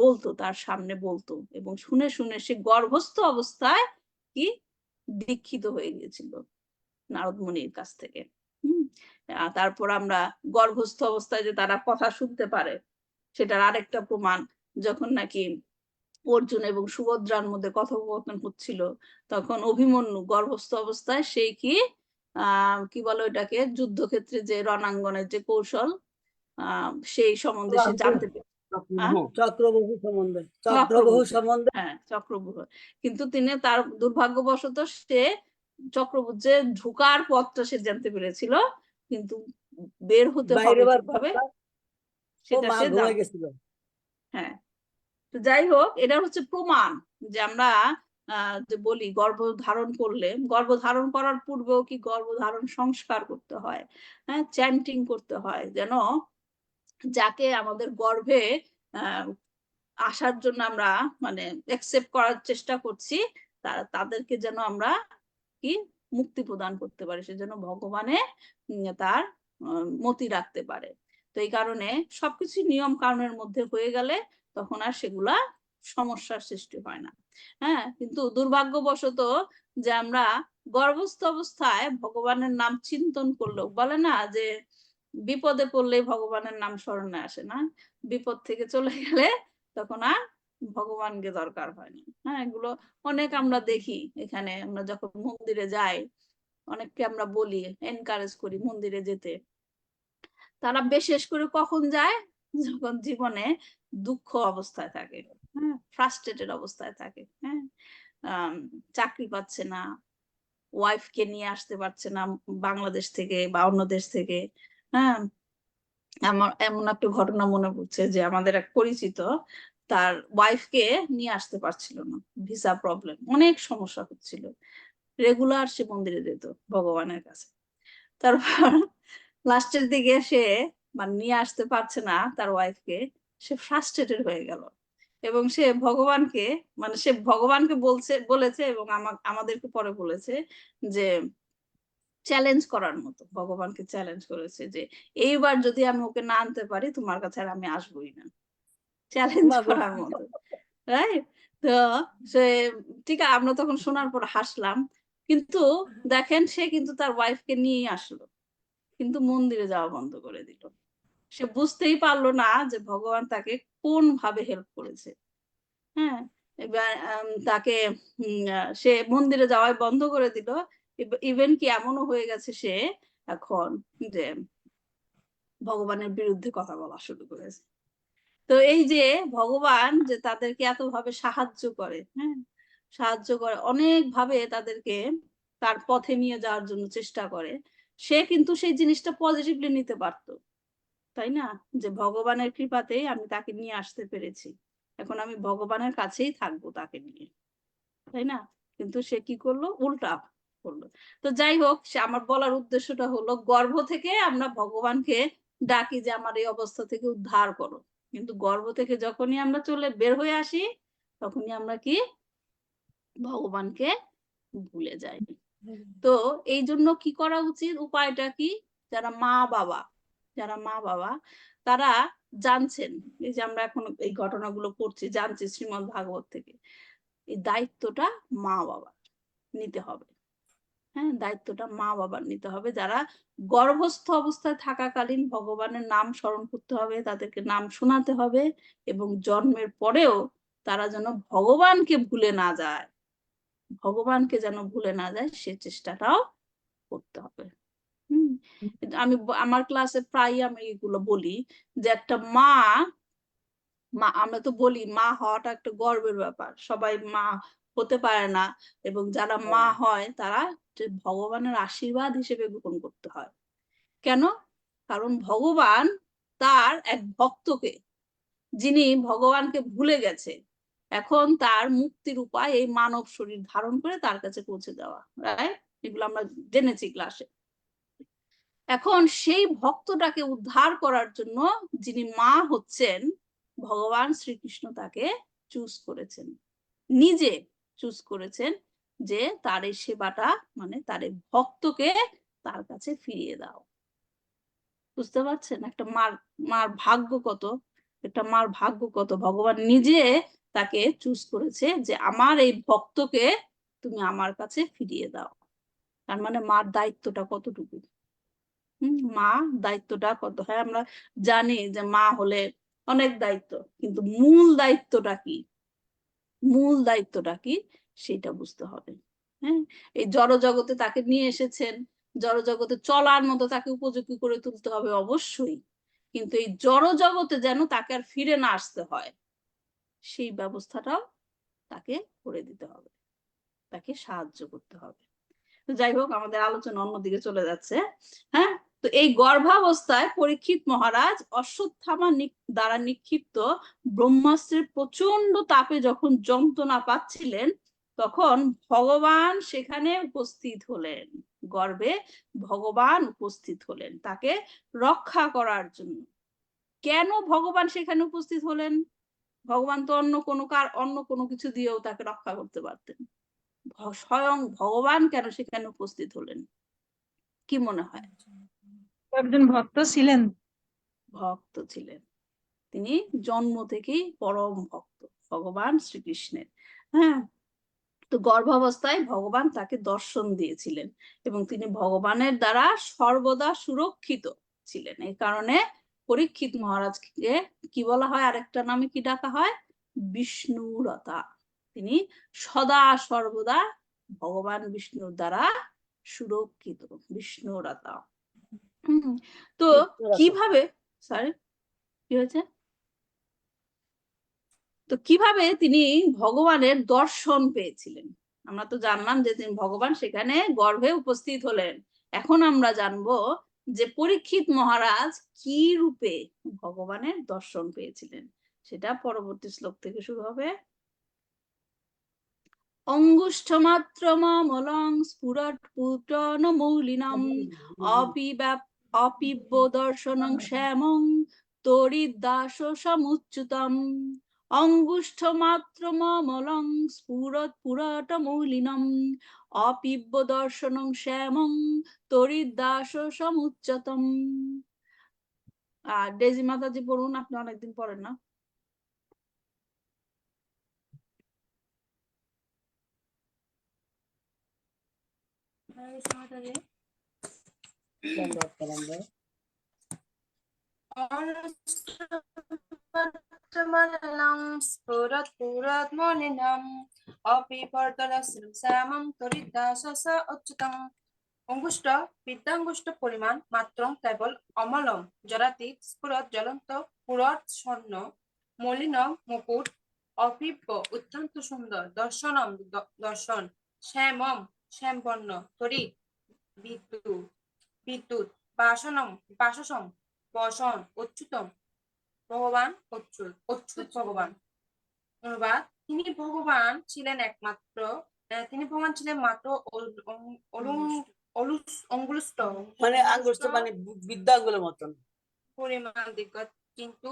বলতো, তার সামনে বলতো, এবং শুনে শুনে সে গর্ভস্থ অবস্থায় কি দীক্ষিত হয়ে গিয়েছিল নারদ মুনির কাছ থেকে। তারপর আমরা গর্ভস্থ অবস্থায় যে তারা কথা শুনতে পারে সেটার আরেকটা প্রমাণ যখন নাকি অর্জুন এবং সুভদ্রার মধ্যে কথোপকথন হচ্ছিল, তখন অভিমন্যু গর্ভস্থ অবস্থায় সেই কি বলে ওইটাকে, যুদ্ধক্ষেত্রে যে রণাঙ্গনের যে কৌশল, সেই সম্বন্ধে সে জানতে পেরেছে। চক্রবাহু সম্বন্ধে, চক্রবাহু সম্বন্ধে। হ্যাঁ, চক্রব্যূহ। কিন্তু তিনি তার দুর্ভাগ্যবশত সে চক্রব্যূহ যে ঢুকার পথটা সে জানতে পেরেছিল, কিন্তু বের হতে হবে কিভাবে সেটা সে ঘুমায় গেছিল। হ্যাঁ, তো যাই হোক, এটা হচ্ছে প্রমাণ যে আমরা যে বলি গর্ভ ধারণ করলে, গর্ভ ধারণ করার পূর্বেও কি গর্ভ ধারণ সংস্কার করতে হয়, হ্যাঁ, চ্যান্টিং করতে হয়, যেন যাকে আমাদের গর্ভে আসার জন্য আমরা মানে অ্যাকসেপ্ট করার চেষ্টা করছি, তাদেরকে যেন আমরা কি মুক্তি প্রদান করতে পারি, সেজন্য ভগবানে তার মতি রাখতে পারে। তো এই কারণে সবকিছু নিয়ম কানুনের মধ্যে হয়ে গেলে তখন আর সেগুলা সমস্যার সৃষ্টি হয় না। হ্যাঁ, কিন্তু দুর্ভাগ্যবশত যে আমরা গর্ভস্থ অবস্থায় ভগবানের নাম চিন্তন করলেও, বলে না যে বিপদে পড়লে ভগবানের নাম স্মরণে আসে না, বিপদ থেকে চলে গেলে তখন আর ভগবানকে দরকার হয় না। হ্যাঁ, এগুলো অনেক আমরা দেখি। এখানে আমরা যখন মন্দিরে যাই, অনেককে আমরা বলি, এনকারেজ করি মন্দিরে যেতে। তারা বিশেষ করে কখন যায়, যখন জীবনে দুঃখ অবস্থায় থাকে, হ্যাঁ, ফ্রাস্ট্রেটেড অবস্থায় থাকে, হ্যাঁ, চাকরি পাচ্ছে না, ওয়াইফকে নিয়ে আসতে পারছে না বাংলাদেশ থেকে বা অন্য দেশ থেকে। হ্যাঁ, আমার এমন একটা ঘটনা মনে পড়ছে যে আমাদের এক পরিচিত তার ওয়াইফকে নিয়ে আসতে পারছিল না, ভিসা প্রবলেম, অনেক সমস্যা হচ্ছিল। রেগুলার সে মন্দিরে যেত ভগবানের কাছে। তারপর লাস্টের দিকে সে মানে নিয়ে আসতে পারছে না তার ওয়াইফকে, সে ফ্রাস্ট্রেটেড হয়ে গেল এবং সে ভগবানকে মানে সে ভগবানকে বলেছে এবং আমাদেরকে পরে বলেছে যে চ্যালেঞ্জ করার মতো, ভগবানকে চ্যালেঞ্জ করেছে যে এইবার যদি আমি ওকে না আনতে পারি তোমার কাছে আর আমি আসবোই না, চ্যালেঞ্জ করার মতো, রাইট? তো সে ঠিক আছে, আমরা তখন শোনার পর হাসলাম, কিন্তু দেখেন সে কিন্তু তার ওয়াইফকে নিয়ে আসলো, কিন্তু মন্দিরে যাওয়া বন্ধ করে দিল। সে বুঝতেই পারলো না যে ভগবান তাকে কোন ভাবে হেল্প করেছে। হ্যাঁ, এবার তাকে সে মন্দিরে যাওয়াই বন্ধ করে দিল। ইভেন কি এমনও হয়ে গেছে সে এখন যে ভগবানের বিরুদ্ধে কথা বলা শুরু করেছে। তো এই যে ভগবান যে তাদেরকে এত ভাবে সাহায্য করে, হ্যাঁ, সাহায্য করে অনেক ভাবে, তাদেরকে তার পথে নিয়ে যাওয়ার জন্য চেষ্টা করে, সে কিন্তু সেই জিনিসটা পজিটিভলি নিতে পারতো, তাই না? যে ভগবানের কৃপাতেই আমি তাকে নিয়ে আসতে পেরেছি, এখন আমি ভগবানের কাছেই থাকবো তাকে নিয়ে, তাই না? কিন্তু সে কি করলো, উল্টা করলো। তো যাই হোক, সে আমার বলার উদ্দেশ্যটা হলো, গর্ভ থেকে আমরা ভগবানকে ডাকি যে আমার এই অবস্থা থেকে উদ্ধার করো, কিন্তু গর্ভ থেকে যখনই আমরা বের হয়ে আসি, তখনই আমরা কি ভগবানকে ভুলে যাই। তো এই জন্য কি করা উচিত, উপায়টা কি? যারা মা বাবা তারা জানছেন, এই যে আমরা এখন এই ঘটনাগুলো পড়ছি, জানছি শ্রীমদ্ ভাগবত থেকে, এই দায়িত্বটা মা বাবার নিতে হবে। হ্যাঁ, দায়িত্বটা মা বাবার নিতে হবে। যারা গর্ভস্থ অবস্থায় থাকাকালীন ভগবানের নাম স্মরণ করতে হবে, তাদেরকে নাম শোনাতে হবে, এবং জন্মের পরেও তারা যেন ভগবানকে ভুলে না যায়, ভগবানকে যেন ভুলে না যায় সে চেষ্টাটাও করতে হবে। আমি আমার ক্লাসে প্রায় আমি এগুলো বলি যে একটা মা, আমরা তো বলি মা হওয়াটা একটা গর্বের ব্যাপার, সবাই মা হতে পারে না, এবং যারা মা হয় তারা ভগবানের আশীর্বাদ হিসেবে গ্রহণ করতে হয়। কেন? কারণ ভগবান তার এক ভক্তকে, যিনি ভগবানকে ভুলে গেছে, এখন তার মুক্তির উপায় এই মানব শরীর ধারণ করে তার কাছে পৌঁছে দেওয়া, রাইট? এগুলো আমরা জেনেছি ক্লাসে। এখন সেই ভক্তটাকে উদ্ধার করার জন্য যিনি মা হচ্ছেন, ভগবান শ্রীকৃষ্ণ তাকে চুজ করেছেন, নিজে চুজ করেছেন যে তার এই সেবাটা মানে তার এই ভক্তকে তার কাছে ফিরিয়ে দাও। বুঝতে পারছেন একটা মার ভাগ্য কত, একটা মার ভাগ্য কত, ভগবান নিজে তাকে চুজ করেছে যে আমার এই ভক্তকে তুমি আমার কাছে ফিরিয়ে দাও। তার মানে মার দায়িত্বটা কতটুকু, মা দায়িত্বটা কত। হ্যাঁ, আমরা জানি যে মা হলে অনেক দায়িত্ব, কিন্তু মূল দায়িত্বটা কি, মূল দায়িত্বটা কি সেটা বুঝতে হবে। হ্যাঁ, এই জড়জগতে তাকে নিয়ে এসেছেন, জড়জগতে চলার মতো তাকে উপযোগী করে তুলতে হবে অবশ্যই, কিন্তু এই জড়জগতে যেন তাকে আর ফিরে না আসতে হয় সেই ব্যবস্থাটাও তাকে করে দিতে হবে, তাকে সাহায্য করতে হবে। যাই হোক, আমাদের আলোচনা অন্যদিকে চলে যাচ্ছে। হ্যাঁ, তো এই গর্ভাবস্থায় পরীক্ষিত মহারাজ অশ্বত্থামা দ্বারা নিক্ষিপ্ত ব্রহ্মাস্ত্রের প্রচন্ড তাপে যখন যন্ত্রণা পাচ্ছিলেন, তখন ভগবান সেখানে উপস্থিত হলেন, গর্ভে ভগবান উপস্থিত হলেন তাকে রক্ষা করার জন্য। কেন ভগবান সেখানে উপস্থিত হলেন? ভগবান তো অন্য কোনো কিছু দিয়েও তাকে রক্ষা করতে পারতেন, স্বয়ং ভগবান কেন সেখানে উপস্থিত হলেন, কি মনে হয়? একজন ভক্ত ছিলেন। ভক্ত ছিলেন, তিনি জন্ম থেকেই পরম ভক্ত ভগবান শ্রীকৃষ্ণের। হ্যাঁ, তো গর্ভাবস্থায় ভগবান তাকে দর্শন দিয়েছিলেন এবং তিনি ভগবানের দ্বারা সর্বদা সুরক্ষিত ছিলেন। এই কারণে পরীক্ষিত মহারাজকে কি বলা হয়, আরেকটা নামে কি ডাকা হয়, বিষ্ণুরতা। তিনি সদা সর্বদা ভগবান বিষ্ণুর দ্বারা সুরক্ষিত, বিষ্ণুরতা। তো কিভাবে, সরি কি হয়েছে, তো কিভাবে তিনি ভগবানের দর্শন পেয়েছিলেন? আমরা তো জানলাম যে তিনি ভগবান সেখানে গর্ভে উপস্থিত হলেন। এখন আমরা জানবো যে পরীক্ষিত মহারাজ কি রূপে ভগবানের দর্শন পেয়েছিলেন, সেটা পরবর্তী শ্লোক থেকে শুরু হবে। অঙ্গুষ্ঠমাত্রমলং স্ফুরৎপুটনমৌলিনম অপিব্য দর্শনং শ্যামং তরিদাসসমুচ্যুতম। অঙ্গুষ্ঠমাত্রমলং স্ফুরৎপুটনমৌলিনম অপিব্য দর্শনং শ্যামং তরিদাসসমুচ্যতম। ডেজি মাতাজি পড়ুন, আপনি অনেকদিন পড়েন না। অঙ্গুষ্ঠ বিদ্যাঙ্গুষ্ঠ পরিমাণ মাত্র কেবল অমলম জরাতীত স্ফুরৎ জ্বলন্ত পুরৎ স্বর্ণ মলিনম মুকুট অপিব্য অত্যন্ত সুন্দর দর্শনম দর্শন শ্যামম শ্যামবর্ণ তরিৎ বিদ্যুৎ বিদ্যুৎ বাসনম বাসসম বসন অচ্যুতম ভগবান অচ্যুত অচ্যুত ভগবান। অনুবাদ, তিনি ভগবান ছিলেন মাত্র অঙ্গুষ্ঠ মানে আঙ্গুষ্ঠ মানে বিদ্যা আঙ্গুলের মতন পরিমাণ দিগত, কিন্তু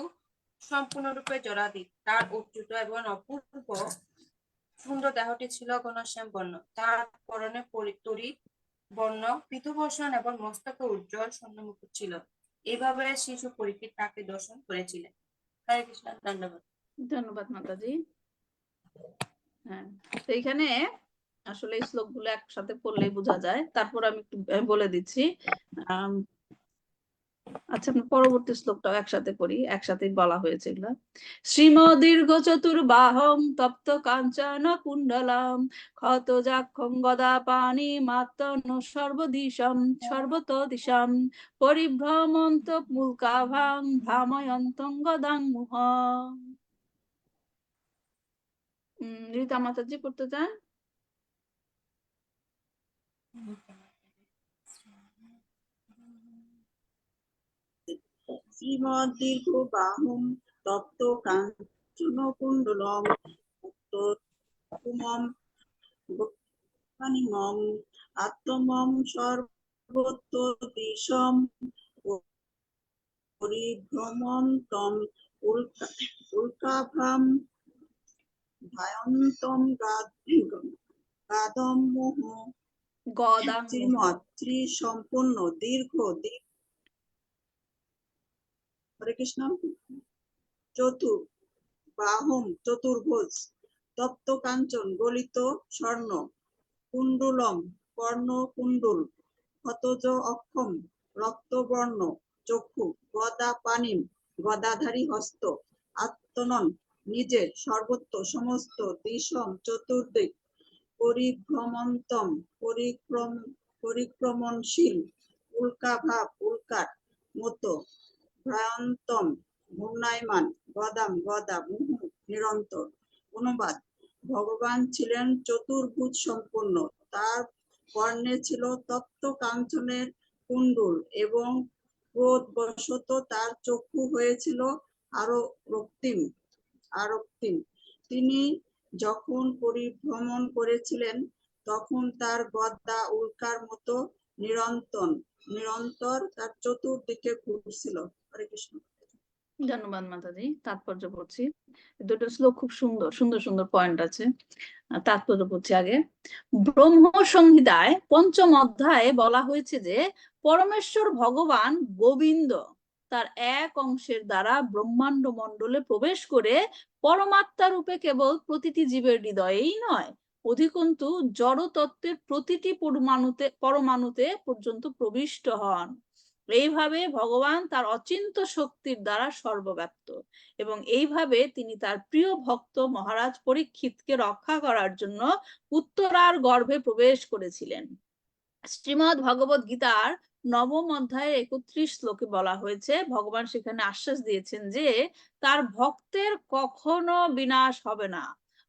সম্পূর্ণরূপে জরাতীত। তার উচ্চতা এবং অপূর্ব সুন্দর দেহটি ছিল ঘনশ্যাম বর্ণ, তার পরনে তড়িৎ বর্ণ পীতভূষণ এবং মস্তকে উজ্জ্বল স্বর্ণমুকুট ছিল। এইভাবে শিশু পরীক্ষিত তাকে দর্শন করেছিলেন। হরে কৃষ্ণ। ধন্যবাদ। ধন্যবাদ মাতাজি। হ্যাঁ, তো এখানে আসলে এই শ্লোকগুলো একসাথে পড়লেই বোঝা যায়, তারপর আমি একটু বলে দিচ্ছি। আচ্ছা, আমি পরবর্তী শ্লোকটাও একসাথে পড়ি, একসাথেই বলা হয়েছে এগুলা। শ্রীমদীর্ঘ চতুর্বাহং তপ্ত কাঞ্চন কুণ্ডলম ক্ষত যাক্ষং গদা পানি মাত্তন সর্বত দিশাম পরিভ্রমন্ত মূলকাভাং ভ্রাময়ন্তং গদাং মুহ। রীতা মাতাজি পড়তে চান? শ্রীমদীর্ঘ বাহুম তপ্ত কাঞ্চন কুণ্ডলম আত্মমম সর্বতো দিশম পরিভ্রমম তম উল্কাভাম ধায়ন্তম গাদম মোহ। শ্রীমৎ সম্পূর্ণ দীর্ঘ হরে কৃষ্ণ বাহুম চতুর্ভুজ তপ্ত কাঞ্চন গলিত স্বর্ণ কুণ্ডুলম কর্ণ কুণ্ডুল ক্ষতজ অক্ষম রক্তবর্ণ চক্ষু গদা পানিম গদাধারী হস্ত, আত্মনন নিজের সর্বত্র সমস্ত দিশম চতুর্দিক পরিক্রমণশীল, উল্কাভাব উল্কার মতো ভ্রায়ন্তম ঘূর্ণায়মান, গদাম গদা মুহু নিরন্তর। অনুবাদ: ভগবান ছিলেন চতুর্ভুজ সম্পন্ন, তার কর্ণে ছিল তপ্ত কাঞ্চনের কুণ্ডল এবং ক্রোধবশত তার চক্ষু হয়েছিল আরো রক্তিম। তিনি যখন পরিভ্রমণ করেছিলেন তখন তার গদা উল্কার মতো নিরন্তর তার চতুর্দিকে ঘুরছিল। হরে কৃষ্ণ। ধন্যবাদ মাতাজি। তাৎপর্য পড়ছি, দুটো শ্লোক খুব সুন্দর সুন্দর সুন্দর পয়েন্ট আছে। তাৎপর্য পড়ছি আগে। ব্রহ্ম সংহিতায় ৫ম অধ্যায়ে বলা হয়েছে যে পরমেশ্বর ভগবান গোবিন্দ তার এক অংশের দ্বারা ব্রহ্মাণ্ড মণ্ডলে প্রবেশ করে পরমাত্মা রূপে কেবল প্রতিটি জীবের হৃদয়েই নয়, অধিকন্তু জড় তত্ত্বের প্রতিটি পরমাণুতে পর্যন্ত প্রবিষ্ট হন। এইভাবে ভগবান তার অচিন্ত শক্তির দ্বারা সর্বব্যাপ্ত, এবং এইভাবে তিনি তার প্রিয় ভক্ত মহারাজ পরীক্ষিতকে রক্ষা করার জন্য উত্তরার গর্ভে প্রবেশ করেছিলেন। শ্রীমদ্ ভগবত গীতার ৯ম অধ্যায়ের ৩১ শ্লোকে বলা হয়েছে, ভগবান সেখানে আশ্বাস দিয়েছেন যে তার ভক্তের কখনো বিনাশ হবে না।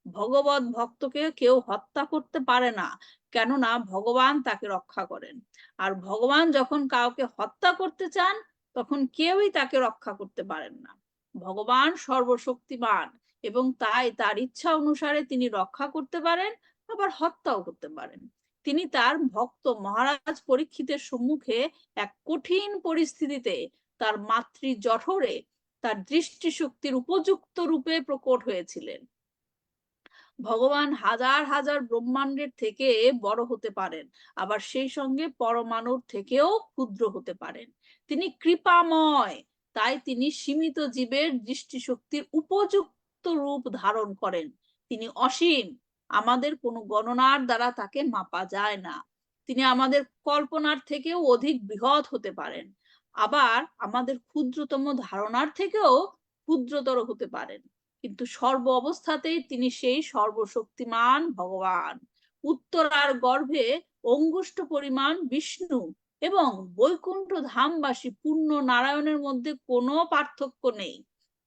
ভগবত ভক্তকে কেউ হত্যা করতে পারে না, কেননা ভগবান তাকে রক্ষা করেন। আর ভগবান যখন কাউকে হত্যা করতে চান তখন কেউই তাকে রক্ষা করতে পারেন না। ভগবান সর্বশক্তিমান এবং তাই তার ইচ্ছা অনুসারে তিনি রক্ষা করতে পারেন, আবার হত্যাও করতে পারেন। তিনি তার ভক্ত মহারাজ পরীক্ষিতের সম্মুখে এক কঠিন পরিস্থিতিতে তার মাতৃ জঠরে তার দৃষ্টিশক্তির উপযুক্ত রূপে প্রকট হয়েছিলেন। ভগবান হাজার হাজার ব্রহ্মাণ্ডের থেকে বড় হতে পারেন, আবার সেই সঙ্গে পরমাণুর থেকেও ক্ষুদ্র হতে পারেন। তিনি কৃপাময়, তাই তিনি সীমিত জীবের দৃষ্টিশক্তির উপযুক্ত রূপ ধারণ করেন। তিনি অসীম, আমাদের কোনো গণনার দ্বারা তাকে মাপা যায় না। তিনি আমাদের কল্পনার থেকেও অধিক বৃহৎ হতে পারেন, আবার আমাদের ক্ষুদ্রতম ধারণার থেকেও ক্ষুদ্রতর হতে পারেন, কিন্তু সর্ব অবস্থাতেই তিনি সেই সর্বশক্তিমান ভগবান। উত্তরার গর্ভে অঙ্গুষ্ঠ পরিমাণ বিষ্ণু এবং বৈকুণ্ঠ ধামবাসী পূর্ণ নারায়ণের মধ্যে কোনো পার্থক্য নেই।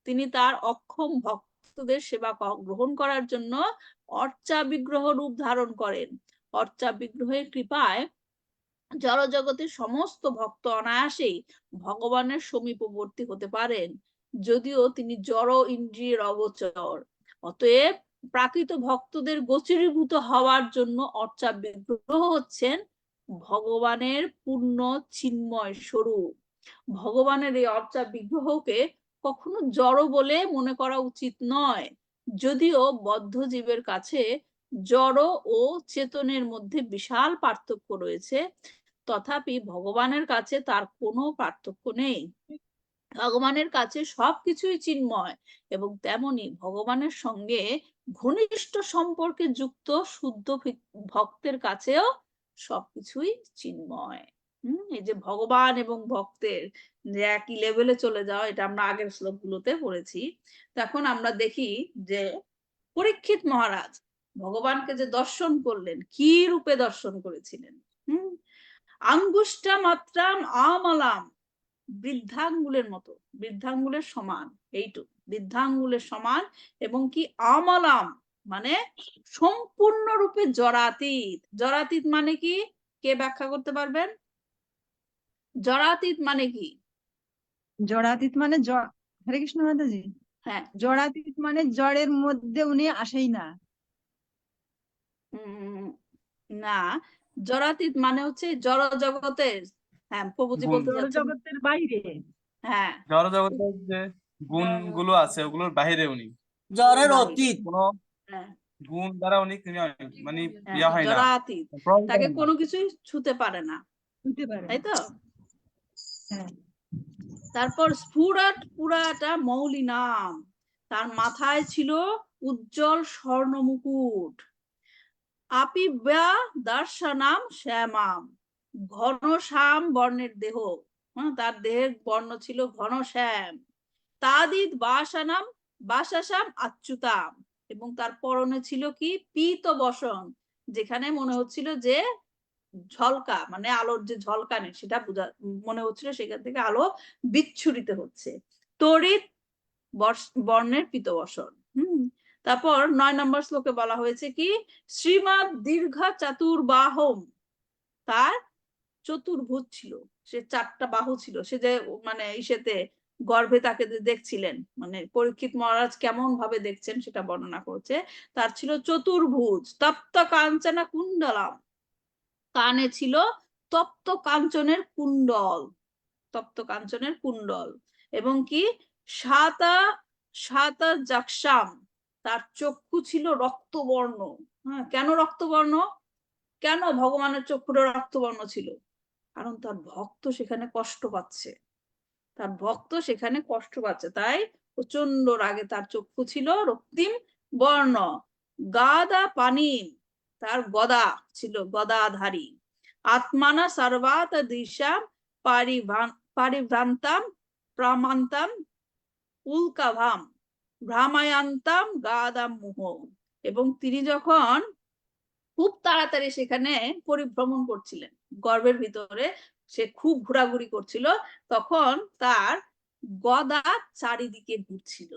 তিনি তার অক্ষম ভক্তদের সেবা গ্রহণ করার জন্য অর্চা বিগ্রহ রূপ ধারণ করেন। অর্চা বিগ্রহের কৃপায় জড়জগতের সমস্ত ভক্ত অনায়াসেই ভগবানের সমীপবর্তী হতে পারেন, যদিও তিনি জড় ইন্দ্রিয়ের অগোচর। অতএব প্রাকৃত ভক্তদের গোচরীভূত হওয়ার জন্য অর্চা বিগ্রহ হচ্ছেন ভগবানের পূর্ণ চিন্ময় স্বরূপ। ভগবানের এই অর্চা বিগ্রহকে কখনো জড় বলে মনে করা উচিত নয়, যদিও বদ্ধ জীবের কাছে জড় ও চেতনের মধ্যে বিশাল পার্থক্য রয়েছে, তথাপি ভগবানের কাছে তার কোনো পার্থক্য নেই। ভগবানের কাছে সবকিছুই চিন্ময়, এবং তেমনি ভগবানের সঙ্গে ঘনিষ্ঠ সম্পর্কে যুক্ত শুদ্ধ ভক্তের কাছেও সবকিছুই চিন্ময়। এই যে ভগবান এবং ভক্তের যে একই লেভেলে চলে যাওয়া, এটা আমরা আগের শ্লোকগুলোতে পড়েছি। তখন আমরা দেখি যে পরীক্ষিত মহারাজ ভগবানকে যে দর্শন করলেন, কি রূপে দর্শন করেছিলেন। আঙ্গুষ্টা মাত্রাম আমালাম, বৃদ্ধাঙ্গুলের মতো, বৃদ্ধাঙ্গুলের সমান, এইটুকু বৃদ্ধাঙ্গুলের সমান, এবং কি আমালাম মানে সম্পূর্ণরূপে জরাতীত। জরাতীত মানে কি, কে ব্যাখ্যা করতে পারবেন? জরাতীত মানে কি? জড়াতীত মানে হরে কৃষ্ণ মাতাজি, হ্যাঁ, জড়াতীত মানে জড়ের মধ্যে উনি আসেই না। না, জড়াতীত মানে হচ্ছে জড় জগতের, হ্যাঁ প্রভুজি বলতে জড় যাচ্ছেন, জগতের বাইরে। হ্যাঁ জড় জগতের যে গুণগুলো আছে ওগুলোর বাইরে উনি, জ্বরের অতীত। কোনো হ্যাঁ গুণ দ্বারা উনি মানে হ্যাঁ, ইয়া হয় না, জড়াতীত, প্রভাবিত তাকে হয় না। কোনো কিছুই ছুতে পারে না, হতে পারে। তাই তো? হ্যাঁ। তারপর স্ফুরত পুরাটা মৌলি নাম, তার মাথায় ছিল উজ্জ্বল স্বর্ণ মুকুট। আপিব্যা দর্শনাম শ্যামাম, ঘন শ্যাম বর্ণের দেহ, তার দেহের বর্ণ ছিল ঘন শ্যাম। তাদিদ বাসানাম বাসাসাম আচ্যুতাম, এবং তার পরনে ছিল কি পীত বসন, যেখানে মনে হচ্ছিল যে ঝলকা মানে আলোর যে ঝলকানি সেটা মনে হচ্ছিল সেখান থেকে আলো বিচ্ছুরিত হচ্ছে। তড়িৎ বর্ণের পীত বসন। তারপর 9 নম্বর শ্লোকে বলা হয়েছে কি শ্রীমৎ দীর্ঘ চাতুর্বাহম, তার চতুর্ভুজ ছিল, সে 4টা বাহু ছিল, সে যে মানে ইসেতে গর্ভে তাকে দেখছিলেন, মানে পরীক্ষিত মহারাজ কেমন ভাবে দেখছেন সেটা বর্ণনা করছে। তার ছিল চতুর্ভুজ, তপ্ত কাঞ্চনা কুণ্ডলাম, কানে ছিল তপ্ত কাঞ্চনের কুণ্ডল, তপ্ত কাঞ্চনের কুণ্ডল, এবং কি সাতা জাকসাম, তার চক্ষু ছিল রক্তবর্ণ। হ্যাঁ, কেন রক্তবর্ণ? কেন ভগবানের চক্ষুটা রক্তবর্ণ ছিল? কারণ তার ভক্ত সেখানে কষ্ট পাচ্ছে, তার ভক্ত সেখানে কষ্ট পাচ্ছে, তাই প্রচন্ড রাগে তার চক্ষু ছিল রক্তিম বর্ণ। গাদা পানি, তার গদা ছিল গদাধারী। আত্মানা সর্বাত দিশা পারিভ্রান্তাম প্রামান্তাম উল্কাভাম ভ্রামায়ান্তাম গাদাম মুহ, এবং তিনি যখন খুব তাড়াতাড়ি সেখানে পরিভ্রমণ করছিলেন, গর্ভের ভিতরে সে খুব ঘোরাঘুরি করছিল, তখন তার গদা চারিদিকে ঘুরছিল,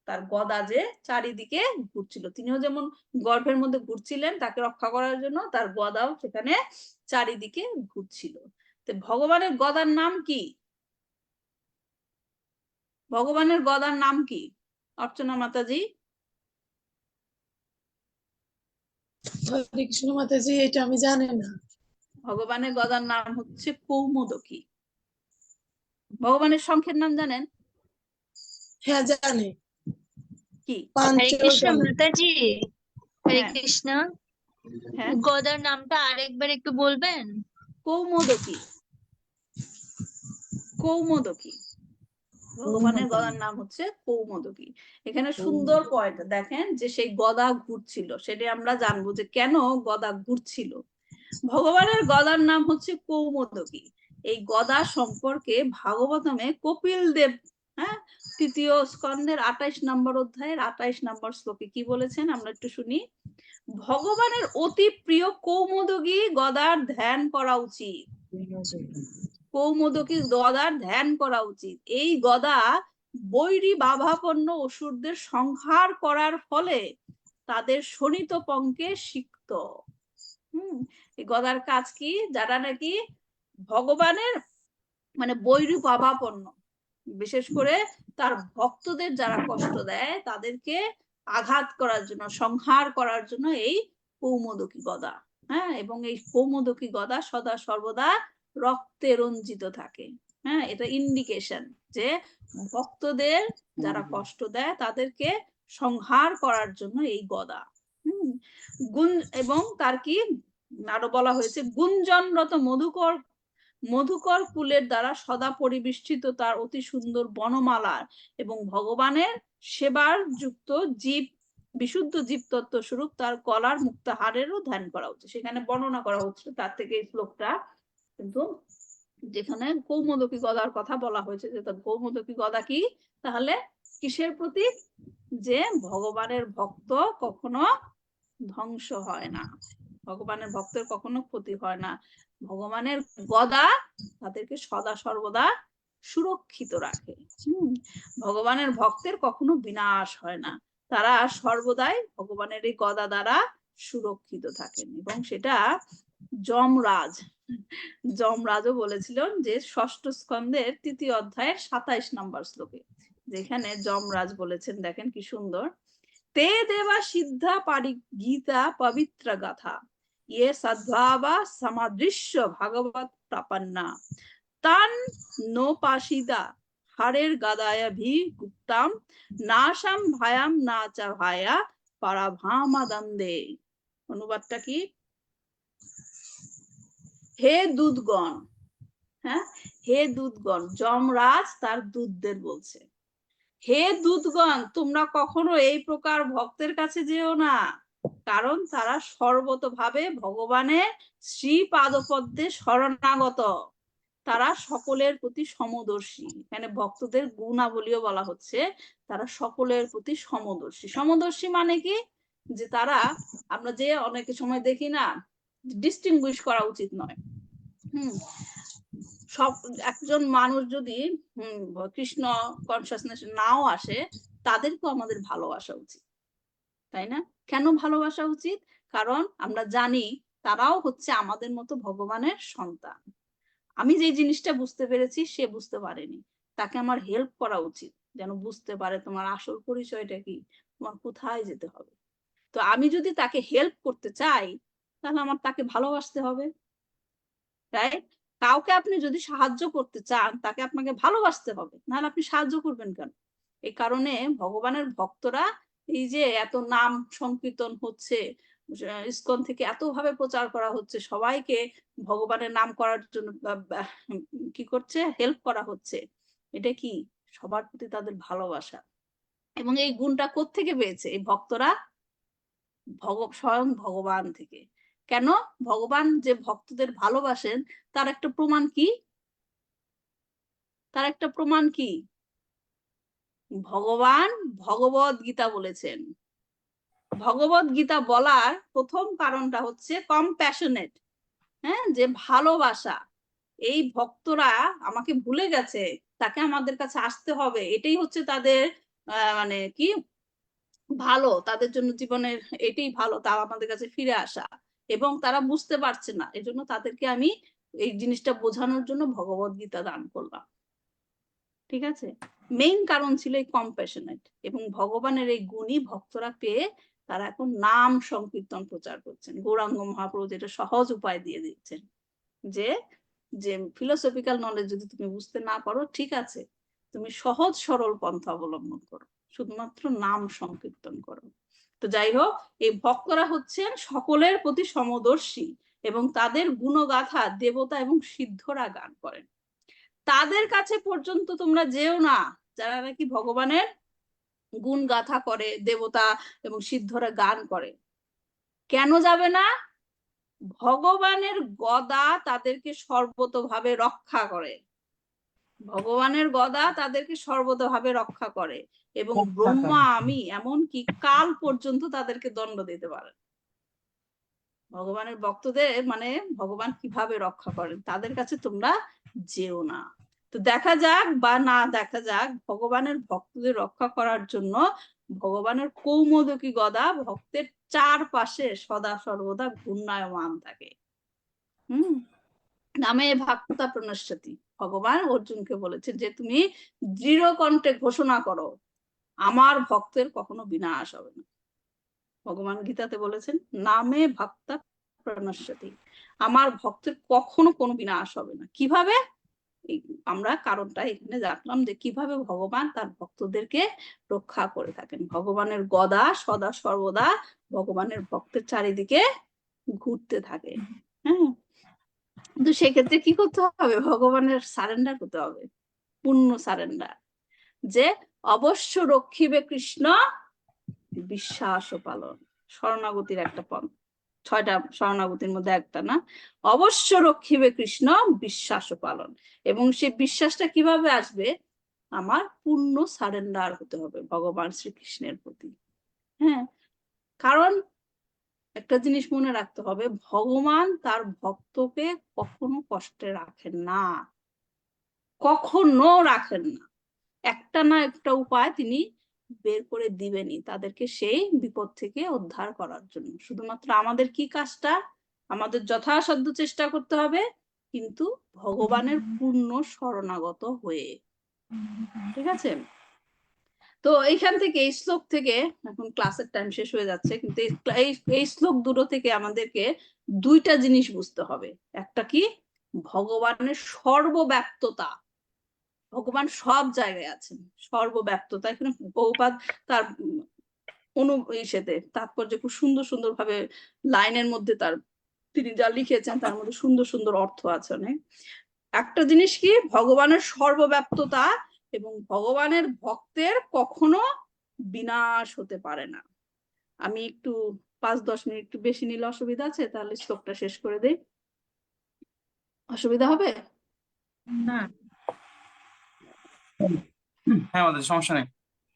তার গদা যে চারিদিকে ঘুরছিল, তিনিও যেমন গর্ভের মধ্যে ঘুরছিলেন তাকে রক্ষা করার জন্য, তার গদাও সেখানে চারিদিকে ঘুরছিল। তো ভগবানের গদার নাম কি? ভগবানের গদার নাম কি অর্চনা মাতাজি? হরে কৃষ্ণ মাতাজি, এটা আমি জানি না। ভগবানের গদার নাম হচ্ছে কৌমোদকী। ভগবানের শঙ্খের নাম জানেন? হ্যাঁ জানি। কি? হরে কৃষ্ণ পাঞ্চজন্য। মাতাজি, হরে হ্যাঁ কৃষ্ণ। হ্যাঁ, গদার নামটা আরেকবার একটু বলবেন? কৌমোদকী, কৌমোদকী। ভগবানের গদার নাম হচ্ছে কৌমোদকী। এখানে সুন্দর পয়েন্ট দেখেন যে সেই গদা ঘুরছিল, সেটা আমরা জানবো যে কেন গদা ঘুরছিল। ভগবানের গদার নাম হচ্ছে কৌমোদকী। এই গদা সম্পর্কে ভাগবতমে কপিল দেব, হ্যাঁ, 3য় স্কন্ধের 28 নম্বর অধ্যায়ের 28 নম্বর শ্লোকে কি বলেছেন আমরা একটু শুনি। ভগবানের অতি প্রিয় কৌমোদকী গদার ধ্যান করা উচিত, কৌমোদকী গদার ধ্যান করা উচিত। এই গদা বৈরী বাভাপন্ন অসুরদের সংহার করার ফলে তাদের শোণিত পঙ্কে সিক্ত। এই গদার কাজ কি? যারা নাকি ভগবানের মানে বৈরী বাভাপন্ন, বিশেষ করে তার ভক্তদের যারা কষ্ট দেয় তাদেরকে আঘাত করার জন্য, সংহার করার জন্য এই কৌমোদকী গদা। হ্যাঁ, এবং এই কৌমোদকী গদা সদা সর্বদা রক্তে রঞ্জিত থাকে। হ্যাঁ, এটা ইন্ডিকেশন যে ভক্তদের যারা কষ্ট দেয় তাদেরকে সংহার করার জন্য এই গদা। গুণ, এবং তার কি আরো বলা হয়েছে গুঞ্জনরত মধুকর মধুকর ফুলের দ্বারা সদা পরিবেষ্টিত তার অতি সুন্দর বনমালার এবং ভগবানের সেবার যুক্ত জীব বিশুদ্ধ জীবতত্ত্ব স্বরূপ তার কলার মুক্তাহারেরও ধ্যান করা উচিত। সেখানে বর্ণনা করা হচ্ছে, তার থেকে এই শ্লোকটা কিন্তু যেখানে কৌমোদকী গদার কথা বলা হয়েছে, যে কৌমোদকী গদা কি তাহলে কিসের প্রতীক? যে ভগবানের ভক্ত কখনো ধ্বংস হয় না, ভগবানের ভক্তের কখনো ক্ষতি হয় না। ভগবানের গদা তাদেরকে সদা সর্বদা সুরক্ষিত রাখে। ভগবানের ভক্তের কখনো বিনাশ হয় না, তারা সর্বদাই ভগবানের এই গদা দ্বারা সুরক্ষিত থাকেন। এবং সেটা যমরাজও বলেছিলেন যে 6ষ্ঠ স্কন্ধের 3য় অধ্যায়ের 27 নম্বর শ্লোকে, যেখানে যমরাজ বলেছেন, দেখেন কি সুন্দর, ते देवा सिद्धा पारि गीता पवित्र गाथा ये सद्भावा समादृश्य भागवत प्रपन्ना तान नोपाशिदा हरेर गदाया भी गुप्ताम नाशम भायाम नाचा भाया पराभामा दंदे। অনুবাদটা কি? হে দূতগণ, হ্যাঁ, হে দূতগণ, যমরাজ তার দূতদের বলছে, হে দূতগণ তোমরা কখনো এই প্রকার ভক্তের কাছে যেও না, কারণ তারা সর্বতভাবে ভগবানের শ্রী পাদপদ্মে শরণাগত তারা সকলের প্রতি সমদর্শী। এখানে ভক্তদের গুণাবলীও বলা হচ্ছে, তারা সকলের প্রতি সমদর্শী। সমদর্শী মানে কি, যে তারা, আমরা যে অনেক সময় দেখি না, ডিস্টিংগুইশ করা উচিত নয়। সব একজন মানুষ যদি কৃষ্ণ কনসাসনেস নাও আসে, তাদেরকেও আমাদের ভালোবাসা উচিত, তাই না? কেন ভালোবাসা উচিত? কারণ আমরা জানি তারাও হচ্ছে আমাদের মতো ভগবানের সন্তান। আমি যে জিনিসটা বুঝতে পেরেছি সে বুঝতে পারেনি, তাকে আমার হেল্প করা উচিত যেন বুঝতে পারে তোমার আসল পরিচয়টা কি, তোমার কোথায় যেতে হবে। তো আমি যদি তাকে হেল্প করতে চাই, তাহলে আমার তাকে ভালোবাসতে হবে, রাইট? কাউকে আপনি যদি সাহায্য করতে চান, তাকে আপনাকে ভালোবাসতে হবে, নাহলে আপনি সাহায্য করবেন কেন? এই কারণে ভগবানের ভক্তরা, এই যে এত নাম সংকীর্তন হচ্ছে, ইসকন থেকে এত ভাবে প্রচার করা হচ্ছে, সবাইকে ভগবানের নাম করার জন্য কি করছে, হেল্প করা হচ্ছে, এটা কি সবার প্রতি তাদের ভালোবাসা। এবং এই গুণটা কোত্থেকে পেয়েছে এই ভক্তরা? স্বয়ং ভগবান থেকে। কেন? ভগবান যে ভক্তদের ভালোবাসেন তার একটা প্রমাণ কি? তার একটা প্রমাণ কি? ভগবান ভগবদ গীতা বলেছেন। ভগবদ গীতা বলার প্রথম কারণটা হচ্ছে কম্প্যাশনেট, হ্যাঁ, যে ভালোবাসা। এই ভক্তরা আমাকে ভুলে গেছে, তাকে আমাদের কাছে আসতে হবে, এটাই হচ্ছে তাদের মানে কি ভালো, তাদের জন্য জীবনের এটাই ভালো, তারা আমাদের কাছে ফিরে আসা। এবং তারা বুঝতে পারছে না, এজন্য তাদেরকে আমি এই জিনিসটা বোঝানোর জন্য ভগবদ গীতা দান করলাম। ঠিক আছে, মেইন কারণ ছিল এই কম্প্যাশনেট। এবং ভগবানের এই গুণী ভক্তরা পেয়ে তারা এখন নাম সংকীর্তন প্রচার করছেন। গৌরাঙ্গ মহাপ্রভু যেটা সহজ উপায় দিয়ে দিচ্ছেন, যে যে ফিলোসফিক্যাল নলেজ যদি তুমি বুঝতে না পারো, ঠিক আছে, তুমি সহজ সরল পন্থা অবলম্বন করো, শুধুমাত্র নাম সংকীর্তন করো। তো যাই হোক, এই ভক্তরা হচ্ছেন সকলের প্রতি সমদর্শী, এবং তাদের গুণগাথা দেবতা এবং সিদ্ধরা গান করেন। তাদের কাছে পর্যন্ত তোমরা যেও না যারা নাকি ভগবানের গুণ গাথা করে, দেবতা এবং সিদ্ধরা গান করে। কেন যাবে না? ভগবানের গদা তাদেরকে সর্বতভাবে রক্ষা করে। ভগবানের গদা তাদেরকে সর্বতভাবে রক্ষা করে, এবং ব্রহ্মা আমি এমনকি কাল পর্যন্ত তাদেরকে দণ্ড দিতে পারে। ভগবানের ভক্তদের মানে ভগবান কিভাবে রক্ষা করেন, তাদের কাছে তোমরা যেও না। তো দেখা যাক বা না দেখা যাক, ভগবানের ভক্তদের রক্ষা করার জন্য ভগবানের কৌমোদকী গদা ভক্তের চারপাশে সদা সর্বদা ঘূর্ণায়মান থাকে। নামে ভক্তা প্রণশ্যতি। ভগবান অর্জুনকে বলেছেন যে তুমি দৃঢ় কণ্ঠে ঘোষণা করো, আমার ভক্তের কখনো বিনাশ হবে না। ভগবান গীতাতে বলেছেন নামে ভক্তা প্রণশ্যতি, আমার ভক্তের কখনো কোনো বিনাশ হবে না। কিভাবে? আমরা কারণটা এখানে জানলাম, যে কিভাবে ভগবান তার ভক্তদেরকে রক্ষা করে থাকেন। ভগবানের গদা সদা সর্বদা ভগবানের ভক্তের চারিদিকে ঘুরতে থাকে। হ্যাঁ, কিন্তু সেক্ষেত্রে কি করতে হবে? ভগবানের সারেন্ডার করতে হবে, পূর্ণ সারেন্ডার, যে অবশ্য রক্ষিবে কৃষ্ণ বিশ্বাস ও পালন। শরণাগতির একটা পথ, 6টা শরণাগতির মধ্যে একটা না, অবশ্য রক্ষিবে কৃষ্ণ বিশ্বাস ও পালন। এবং সে বিশ্বাসটা কিভাবে আসবে? আমার পূর্ণ সারেন্ডার হতে হবে ভগবান শ্রীকৃষ্ণের প্রতি। হ্যাঁ, কারণ একটা জিনিস মনে রাখতে হবে, ভগবান তার ভক্তকে কখনো কষ্টে রাখেন না, কখনো রাখেন না। একটা না একটা উপায় তিনি বের করে দিবেনই তাদেরকে সেই বিপদ থেকে উদ্ধার করার জন্য। শুধুমাত্র আমাদের কি কাজটা? আমাদের যথাসাধ্য চেষ্টা করতে হবে, কিন্তু ভগবানের পূর্ণ শরণাগত হয়ে। ঠিক আছে, তো এইখান থেকে এই শ্লোক থেকে, এখন ক্লাসের টাইম শেষ হয়ে যাচ্ছে, কিন্তু এই শ্লোক দুটো থেকে আমাদেরকে দুইটা জিনিস বুঝতে হবে। একটা কি? ভগবানের সর্বব্যাপ্ততা, ভগবান সব জায়গায় আছেন, সর্বব্যাপ্ততা। এখানে বহুপাদ তার ইসেতে তাৎপর্য খুব সুন্দর সুন্দর ভাবে লাইনের মধ্যে তার তিনি যা লিখেছেন তার মধ্যে সুন্দর সুন্দর অর্থ আছে অনেক। একটা জিনিস কি? ভগবানের সর্বব্যাপ্ততা, এবং ভগবানের ভক্তের কখনো বিনাশ হতে পারে না। আমি একটু 5-10 মিনিট একটু বেশি নিলে অসুবিধা আছে? তাহলে শ্লোকটা শেষ করে দেই, অসুবিধা হবে? না হ্যাঁ আমাদের সমস্যা নেই।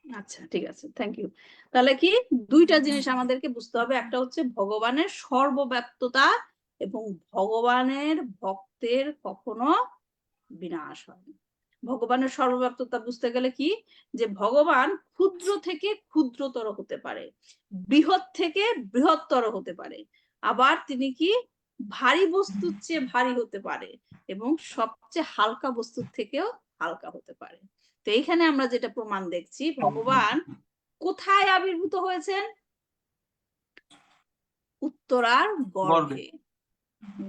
আচ্ছা ঠিক আছে, থ্যাংক ইউ। তাহলে কি দুইটা জিনিস আমাদেরকে বুঝতে হবে, একটা হচ্ছে ভগবানের সর্বব্যাপ্ততা এবং ভগবানের ভক্তের কখনো বিনাশ হয় না। ভগবানের সর্বব্যাপ্ততা বুঝতে গেলে কি, যে ভগবান ক্ষুদ্র থেকে ক্ষুদ্রতর হতে পারে, বৃহৎ থেকে বৃহত্তর হতে পারে, আবার তিনি কি ভারী বস্তুর চেয়ে ভারী হতে পারে এবং সবচেয়ে হালকা বস্তুর থেকেও হালকা হতে পারে। তো এইখানে আমরা যেটা প্রমাণ দেখছি, ভগবান কোথায় আবির্ভূত হয়েছেন? উত্তরার গর্ভে,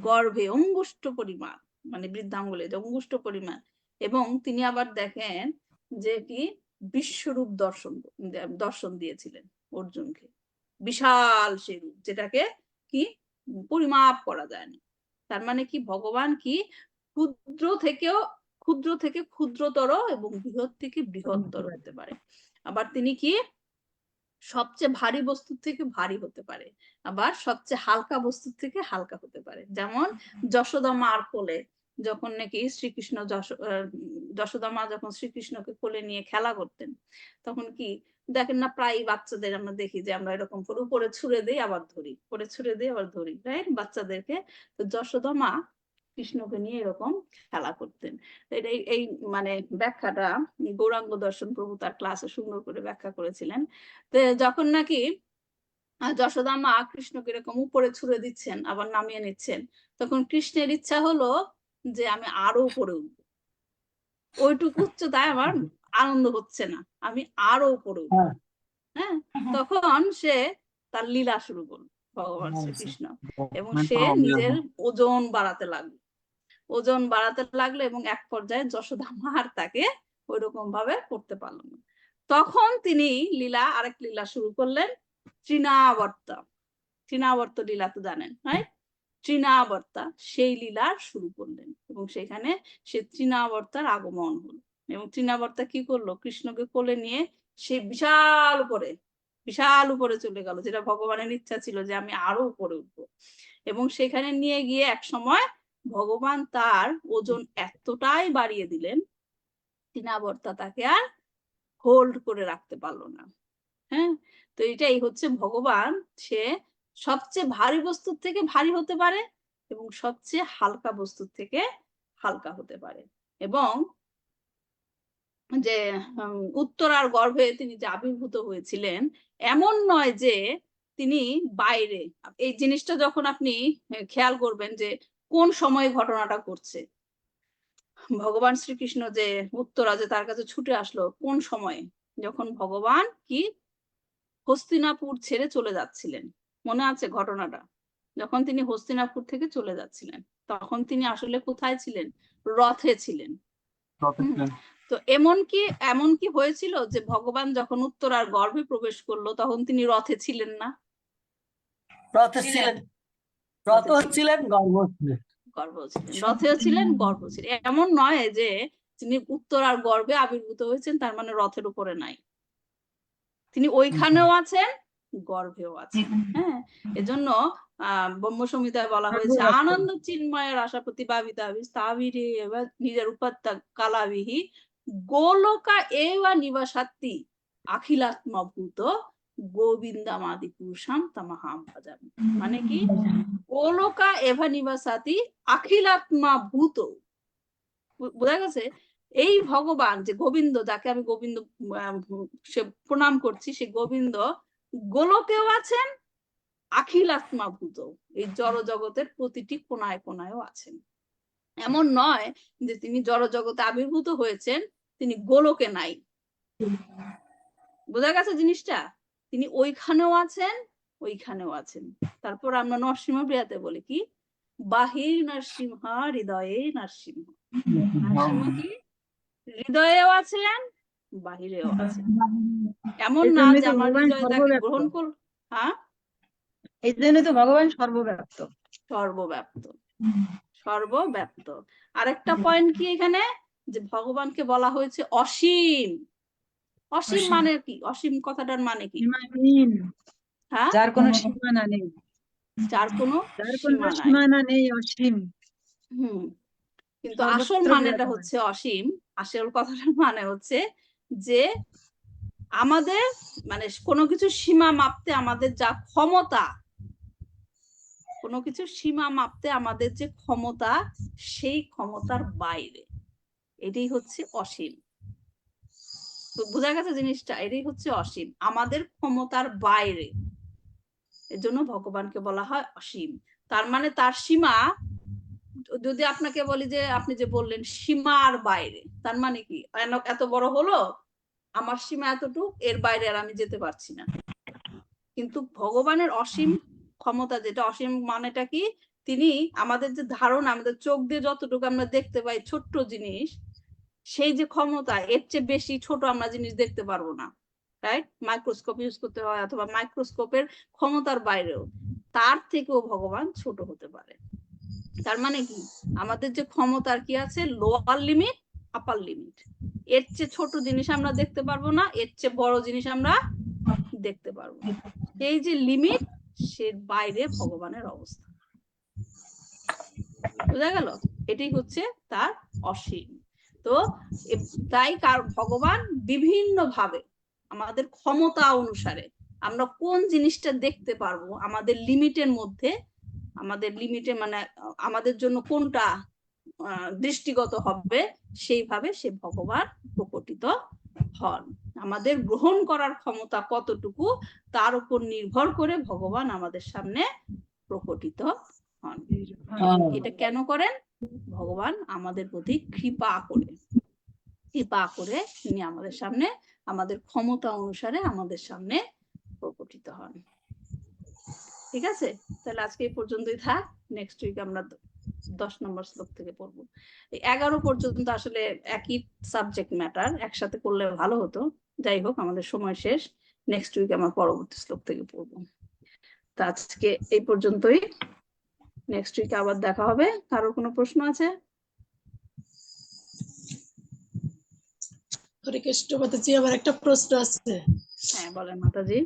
গর্ভে অঙ্গুষ্ঠ পরিমাণ, মানে বৃদ্ধাঙ্গুলে যে অঙ্গুষ্ঠ পরিমাণ। এবং তিনি আবার দেখেন যে কি বিশ্বরূপ দর্শন দিয়েছিলেন অর্জুনকে, বিশাল সেই রূপ, যেটাকে কি পরিমাপ করা যায় না। তার মানে কি ভগবান কি ক্ষুদ্র থেকে ক্ষুদ্রতর এবং বৃহৎ থেকে বৃহত্তর হতে পারে। আবার তিনি কি সবচেয়ে ভারী বস্তুর থেকে ভারী হতে পারে, আবার সবচেয়ে হালকা বস্তুর থেকে হালকা হতে পারে। যেমন যশোদা মার কোলে যখন নাকি শ্রীকৃষ্ণ যশোদা মা যখন শ্রীকৃষ্ণকে কোলে নিয়ে খেলা করতেন, তখন কি দেখেন না, প্রায় বাচ্চাদের আমরা দেখি যে আমরা এরকম করে উপরে ছুড়ে দিই আবার ধরি, উপরে ছুড়ে দিই আবার ধরি, রাইট, বাচ্চাদেরকে। তো যশোদা মা কৃষ্ণকে নিয়ে এরকম খেলা করতেন। এই মানে ব্যাখ্যাটা গৌরাঙ্গ দর্শন প্রভু তার ক্লাসে সুন্দর করে ব্যাখ্যা করেছিলেন। তো যখন নাকি যশোদা মা কৃষ্ণকে এরকম উপরে ছুড়ে দিচ্ছেন আবার নামিয়ে নিচ্ছেন, তখন কৃষ্ণের ইচ্ছা হলো যে আমি আরো উপরে উঠবো, ওইটুকু উচ্চতায় আমার আনন্দ হচ্ছে না, আমি আরো উপরে উঠবো। হ্যাঁ, তখন সে তার লীলা শুরু করলো ভগবান শ্রীকৃষ্ণ, এবং সে নিজের ওজন বাড়াতে লাগলো, ওজন বাড়াতে লাগলো, এবং এক পর্যায়ে যশোদা মা আর তাকে ওইরকম ভাবে করতে পারলো না। তখন তিনি আরেক লীলা শুরু করলেন, তৃণাবর্ত লীলা তো জানেন, রাইট? তৃণাবর্তা সেই লীলা শুরু করলেন, এবং সেখানে সে তৃণাবর্তার আগমন হলো। এবং তৃণাবর্তা কি করলো, কৃষ্ণকে কোলে নিয়ে সে বিশাল উপরে চলে গেল, যেটা ভগবানের ইচ্ছা ছিল যে আমি আরো উপরে উঠবো। এবং সেখানে নিয়ে গিয়ে এক সময় ভগবান তার ওজন এতটাই বাড়িয়ে দিলেন, তৃণাবর্তা তাকে আর হোল্ড করে রাখতে পারলো না। হ্যাঁ, তো এটাই হচ্ছে ভগবান, সে সবচেয়ে ভারী বস্তুর থেকে ভারী হতে পারে এবং সবচেয়ে হালকা বস্তুর থেকে হালকা হতে পারে। এবং যে উত্তরার গর্ভে তিনি যে আবির্ভূত হয়েছিলেন, এমন নয় যে তিনি বাইরে, এই জিনিসটা যখন আপনি খেয়াল করবেন যে কোন সময়ে ঘটনাটা ঘটছে, ভগবান শ্রীকৃষ্ণ যে উত্তরা যে তার কাছে ছুটে আসলো কোন সময়ে, যখন ভগবান কি হস্তিনাপুর ছেড়ে চলে যাচ্ছিলেন, মনে আছে ঘটনাটা? যখন তিনি হস্তিনাপুর থেকে চলে যাচ্ছিলেন, তখন তিনি আসলে কোথায় ছিলেন? রথে ছিলেন। তো এমন কি হয়েছিল যে ভগবান যখন উত্তরার গর্ভে প্রবেশ করলো তখন তিনি রথে ছিলেন না? রথে ছিলেন, রথ ছিলেন, গর্ভ ছিলেন, রথেও ছিলেন, গর্ভ ছিলেন। এমন নয় যে তিনি উত্তরার গর্ভে আবির্ভূত হয়েছেন তার মানে রথের উপরে নাই, তিনি ওইখানেও আছেন, গর্ভেও আছেন। হ্যাঁ, এজন্য ব্রহ্ম সংহিতায় বলা হয়েছে আনন্দ চিন্ময়ের আশা প্রতিভাবিতা স্থাবিরে নিজের উপাত্তা কালাবিহি গোলোকা এবা নিবাসাত্তি আখিলাত্মা ভূত গোবিন্দামাদি পুরুষাম তামাহাম ভজামি। মানে কি, গোলোকা এভা নিবাসাতি আখিলাত্মা ভূত, বোঝা গেছে? এই ভগবান যে গোবিন্দ, যাকে আমি গোবিন্দ সে প্রণাম করছি, সে গোবিন্দ গোলকেও আছেন, আখিল আত্মা ভূত, এই জড় জগতের প্রতিটি কোনায় কোনায়ও আছেন। এমন নয় যে তিনি জড় জগতে আবির্ভূত হয়েছেন, তিনি গোলকে নাই। বোঝা গেছে জিনিসটা? তিনি ওইখানেও আছেন, ওইখানেও আছেন। তারপর আমরা নরসিংহ প্রিয়াতে বলি কি, বাহির নরসিংহ হৃদয়ে নরসিংহ। নরসিংহ কি হৃদয়েও আছেন, বাহিরেও আছেন। এমন না যে আমার হৃদয় তাকে গ্রহণ করল। হ্যাঁ, এই জন্য তো ভগবান সর্বব্যাপ্ত। সর্বব্যাপ্ত। আরেকটা পয়েন্ট কি এখানে, যে ভগবানকে বলা হয়েছে অসীম। অসীম মানে কি? অসীম কথাটার মানে কি? হ্যাঁ, যার কোনো সীমানা নেই, যার কোনো সীমানা নেই, অসীম। কিন্তু আসল সর্বত্র মানেটা বিরাজমান। হচ্ছে অসীম। আসল কথাটার মানে হচ্ছে যে আমাদের মানে কোনো কিছু সীমা মাপতে আমাদের যা ক্ষমতা, কোনো কিছু সীমা মাপতে আমাদের যে ক্ষমতা, সেই ক্ষমতার বাইরে, এটাই হচ্ছে অসীম। বোঝা গেছে জিনিসটা? এটাই হচ্ছে অসীম, আমাদের ক্ষমতার বাইরে। এর জন্য ভগবানকে বলা হয় অসীম। তার মানে তার সীমা, যদি আপনাকে বলি যে আপনি যে বললেন সীমার বাইরে, তার মানে কি এত বড় হলো, আমার সীমা এতটুক, এর বাইরে আর আমি যেতে পারছি না। কিন্তু ভগবানের অসীম ক্ষমতা, যেটা অসীম মানেটা কি, তিনি আমাদের যে ধারণা, আমাদের চোখ দিয়ে যতটুকু আমরা দেখতে পাই ছোট্ট জিনিস, সেই যে ক্ষমতা, এর চেয়ে বেশি ছোট আমরা জিনিস দেখতে পারবো না, রাইট? মাইক্রোস্কোপ ইউজ করতে হয়, অথবা মাইক্রোস্কোপের ক্ষমতার বাইরেও, তার থেকেও ভগবান ছোট হতে পারে। তার মানে কি, আমাদের যে ক্ষমতার কি আছে, লোয়ার লিমিট, আপার লিমিট। এর চেয়ে ছোট জিনিস আমরা দেখতে পারবো না, এর চেয়ে বড় জিনিস আমরা দেখতে পারবো। এই যে লিমিট, সে বাইরে ভগবানের অবস্থা। বোঝা গেল? এটাই হচ্ছে তার অসীম। তো তাই ভগবান বিভিন্ন ভাবে আমাদের ক্ষমতা অনুসারে আমরা কোন জিনিসটা দেখতে পারবো, আমাদের লিমিটের মধ্যে, আমাদের লিমিটে মানে আমাদের জন্য কোনটা দৃষ্টিগত হবে, সেইভাবে সে ভগবান প্রকটিত হন। আমাদের গ্রহণ করার ক্ষমতা কতটুকু, তার উপর নির্ভর করে ভগবান আমাদের সামনে প্রকটিত হন। এটা কেন করেন? ভগবান আমাদের প্রতি কৃপা করে, কৃপা করে তিনি আমাদের সামনে আমাদের ক্ষমতা অনুসারে আমাদের সামনে প্রকটিত হন। ঠিক আছে, তাহলে আজকে এই পর্যন্তই থাক। নেক্সট উইক আমরা 10 নম্বর শ্লোক থেকে পড়বো। 11 পর্যন্ত আসলে একই সাবজেক্ট ম্যাটার, একসাথে করলে ভালো হতো। যাই হোক, আমাদের সময় শেষ। নেক্সট উইক আমরা পরবর্তী শ্লোক থেকে পড়বো। তা আজকে এই পর্যন্তই, নেক্সট উইক আবার দেখা হবে। কারোর কোনো প্রশ্ন আছে? হরে কৃষ্ণ মাতাজি, আমার একটা প্রশ্ন আছে। হ্যাঁ বলেন মাতাজি।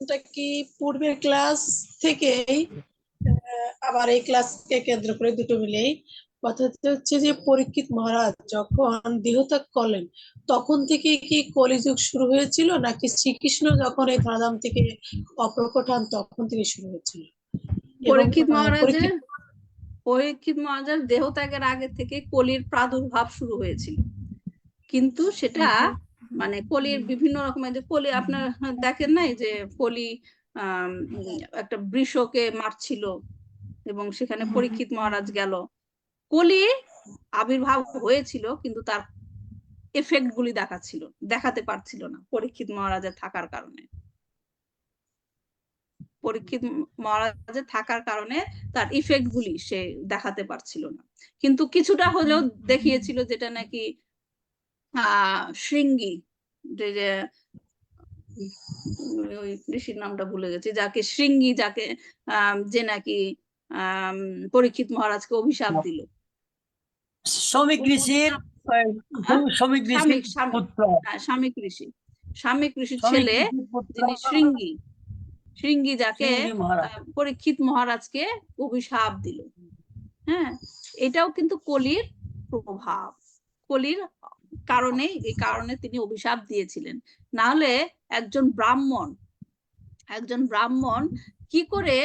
এটা কি পূর্বের ক্লাস থেকেই আবার এই ক্লাসকে কেন্দ্র করে দুটো মিলেই কথা হচ্ছে যে পরীক্ষিত মহারাজ যখন দেহত্যাগ করলেন তখন থেকে কি কলিযুগ শুরু হয়েছিল, নাকি শ্রীকৃষ্ণ যখন এই ধরাধাম থেকে অপ্রকট হন তখন থেকে শুরু হয়েছিল? পরীক্ষিত মহারাজের দেহত্যাগের আগে থেকে কলির প্রাদুর্ভাব শুরু হয়েছিল, কিন্তু সেটা মানে কলির বিভিন্ন রকমের, যে কলি আপনার দেখেন নাই যে কলি একটা বৃষকে মারছিল এবং সেখানে পরীক্ষিত মহারাজ গেল। কলি আবির্ভাব হয়েছিল, কিন্তু তার এফেক্ট গুলি দেখাতে পারছিল না পরীক্ষিত মহারাজের থাকার কারণে। পরীক্ষিত মহারাজের থাকার কারণে তার ইফেক্ট গুলি সে দেখাতে পারছিল না, কিন্তু কিছুটা হলেও দেখিয়েছিল, যেটা নাকি শৃঙ্গি, যে ওই ঋষির নামটা ভুলে গেছি, যাকে শৃঙ্গি, যাকে যে নাকি পরীক্ষিত মহারাজকে অভিশাপ দিল। শ্রমিক ঋষির শ্রমিক ঋষির পুত্র, স্বামী ঋষির ছেলে, যিনি শৃঙ্গি, যাকে পরীক্ষিত মহারাজকে অভিশাপ দিল। হ্যাঁ, এটাও কিন্তু কলির প্রভাব, কলির কারণে, এই কারণে তিনি অভিশাপ দিয়েছিলেন। না হলে একজন ব্রাহ্মণ কি করে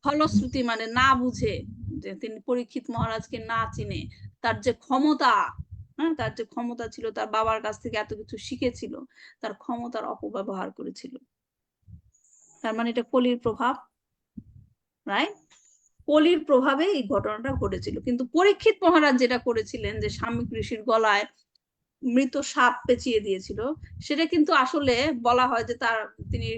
ফলশ্রুতি মানে না বুঝে, যে তিনি পরীক্ষিত মহারাজকে না চিনে, তার যে ক্ষমতা, তার যে ক্ষমতা ছিল, তার বাবার কাছ থেকে এত কিছু শিখেছিল, তার ক্ষমতার অপব্যবহার করেছিল। তার মানে এটা কলির প্রভাব, রাইট? কলির প্রভাবে এই ঘটনাটা ঘটেছিল। কিন্তু পরীক্ষিত মহারাজ যেটা করেছিলেন, যে স্বামী ঋষির গলায় মৃত সাপ পেঁচিয়ে দিয়েছিল, সেটা কিন্তু আসলে বলা হয় যে তিনি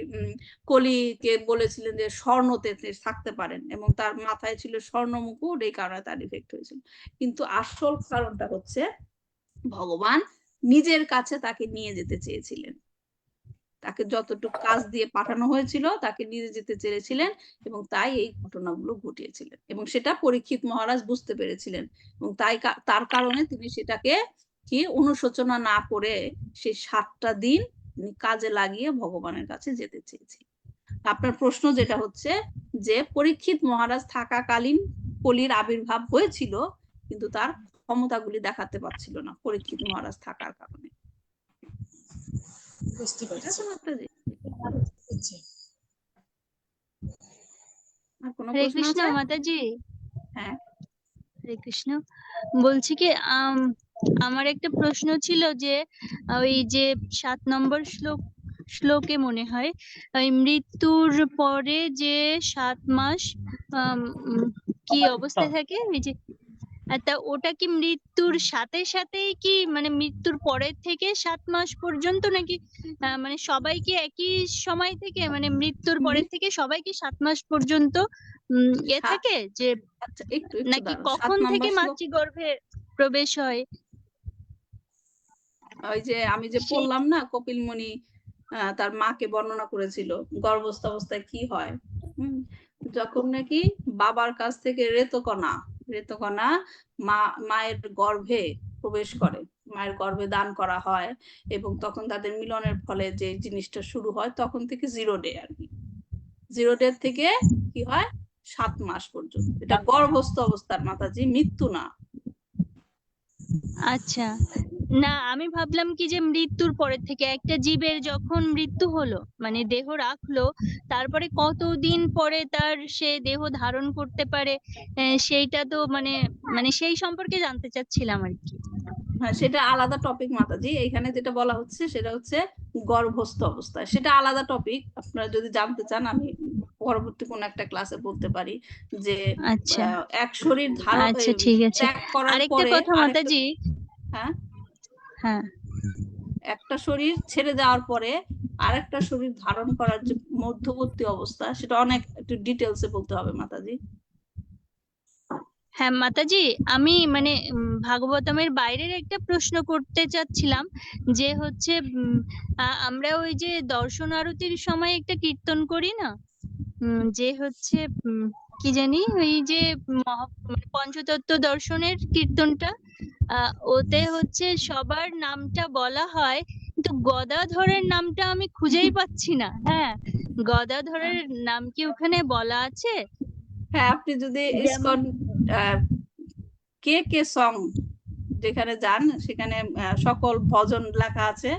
কলিকে বলেছিলেন যে স্বর্ণতে থাকতে পারেন, এবং তার মাথায় ছিল স্বর্ণ মুকুট, এই কারণে তার ইফেক্ট হয়েছিল। কিন্তু আসল কারণটা হচ্ছে ভগবান নিজের কাছে তাকে নিয়ে যেতে চেয়েছিলেন, তাকে যতটুকু কাজ দিয়ে পাঠানো হয়েছিল তাকে নিয়ে যেতে চেয়েছিলেন, এবং তাই এই ঘটনাগুলো ঘটিয়েছিলেন, এবং সেটা পরীক্ষিত মহারাজ বুঝতে পেরেছিলেন, এবং তাই তার কারণে তিনি সেটাকে কি অনুশোচনা না করে সেই 7টা দিন কাজে লাগিয়ে ভগবানের কাছে যেতে চেয়েছিলেন। আপনার প্রশ্ন যেটা হচ্ছে যে পরীক্ষিত মহারাজ থাকাকালীন কলির আবির্ভাব হয়েছিল, কিন্তু তার ক্ষমতাগুলি দেখাতে পারছিল না পরীক্ষিত মহারাজ থাকার কারণে। বুঝতে ঠিক পারছি আছে মাতাজি? বুঝছি। আর কোনো হরে প্রশ্ন কৃষ্ণ আছে? মাতাজি। হ্যাঁ, হরে কৃষ্ণ। বলছি কি আমার একটা প্রশ্ন ছিল যে ওই যে 7 নম্বর শ্লোকে মনে হয় ওই মৃত্যুর পরে যে 7 মাস কি অবস্থায় থাকে ওই যে তা ওটা কি মৃত্যুর সাথে সাথেই কি মানে মৃত্যুর পরের থেকে 7 মাস পর্যন্ত নাকি মানে সবাই কি একই সময় থেকে মানে মৃত্যুর পরের থেকে সবাই কি 7 মাস পর্যন্ত থাকে যে আচ্ছা একটু একটু নাকি দাঁড়াও। 7 কখন থেকে নম্বর শ্লোক, মাতৃগর্ভে প্রবেশ হয়? ওই যে আমি যে সেই পড়লাম না, কপিল মুনি তার মাকে বর্ণনা করেছিল গর্ভস্থ অবস্থায় কি হয়। যখন নাকি বাবার কাছ থেকে রেতকণা মায়ের গর্ভে প্রবেশ করে, মায়ের গর্ভে দান করা হয়, এবং তখন তাদের মিলনের ফলে যে জিনিসটা শুরু হয় তখন থেকে 0 ডে আর কি। 0 ডে থেকে কি হয় 7 মাস পর্যন্ত। এটা গর্ভস্থ অবস্থার মাতাজি, মৃত্যু না। আচ্ছা, না আমি ভাবলাম কি যে মৃত্যুর পরের থেকে একটা জীবের যখন মৃত্যু হলো মানে দেহ রাখলো তারপরে কতদিন পরে তার সে দেহ ধারণ করতে পারে সেইটা তো মানে মানে সেই সম্পর্কে জানতে চাচ্ছিলাম আর কি। হ্যাঁ, সেটা আলাদা টপিক মাতাজি। এখানে যেটা বলা হচ্ছে সেটা হচ্ছে গর্ভস্থ অবস্থায়, সেটা আলাদা টপিক। আপনারা যদি জানতে চান আমি পরবর্তী কোন একটা ক্লাসে বলতে পারি যে আচ্ছা এক শরীর ধারণ আচ্ছা ঠিক আছে। ত্যাগ করার আরেকটা পরে কথা আরেকটা, মাতাজি, হ্যাঁ, হ্যাঁ একটা শরীর ছেড়ে যাওয়ার পরে আরেকটা শরীর ধারণ করার যে মধ্যবর্তী অবস্থা, সেটা অনেক একটু ডিটেলসে বলতে হবে মাতাজি। হ্যাঁ মাতাজি, আমি মানে ভাগবতমের বাইরের একটা প্রশ্ন করতে চাচ্ছিলাম যে হচ্ছে আমরা ওই যে দর্শন আরতির সময় একটা কীর্তন করি না, যে হচ্ছে কি জানি ওই যে মানে পঞ্চতত্ত্ব দর্শনের কীর্তনটা, ওতে হচ্ছে সবার নামটা বলা হয় কিন্তু গদাধরের নামটা আমি খুঁজেই পাচ্ছি না। হ্যাঁ, গদাধরের নাম কি ওখানে বলা আছে? হ্যাঁ, আপনি যদি যেমন ইসকন কে সং যেখানে যান সেখানে সকল ভজন লেখা আছে,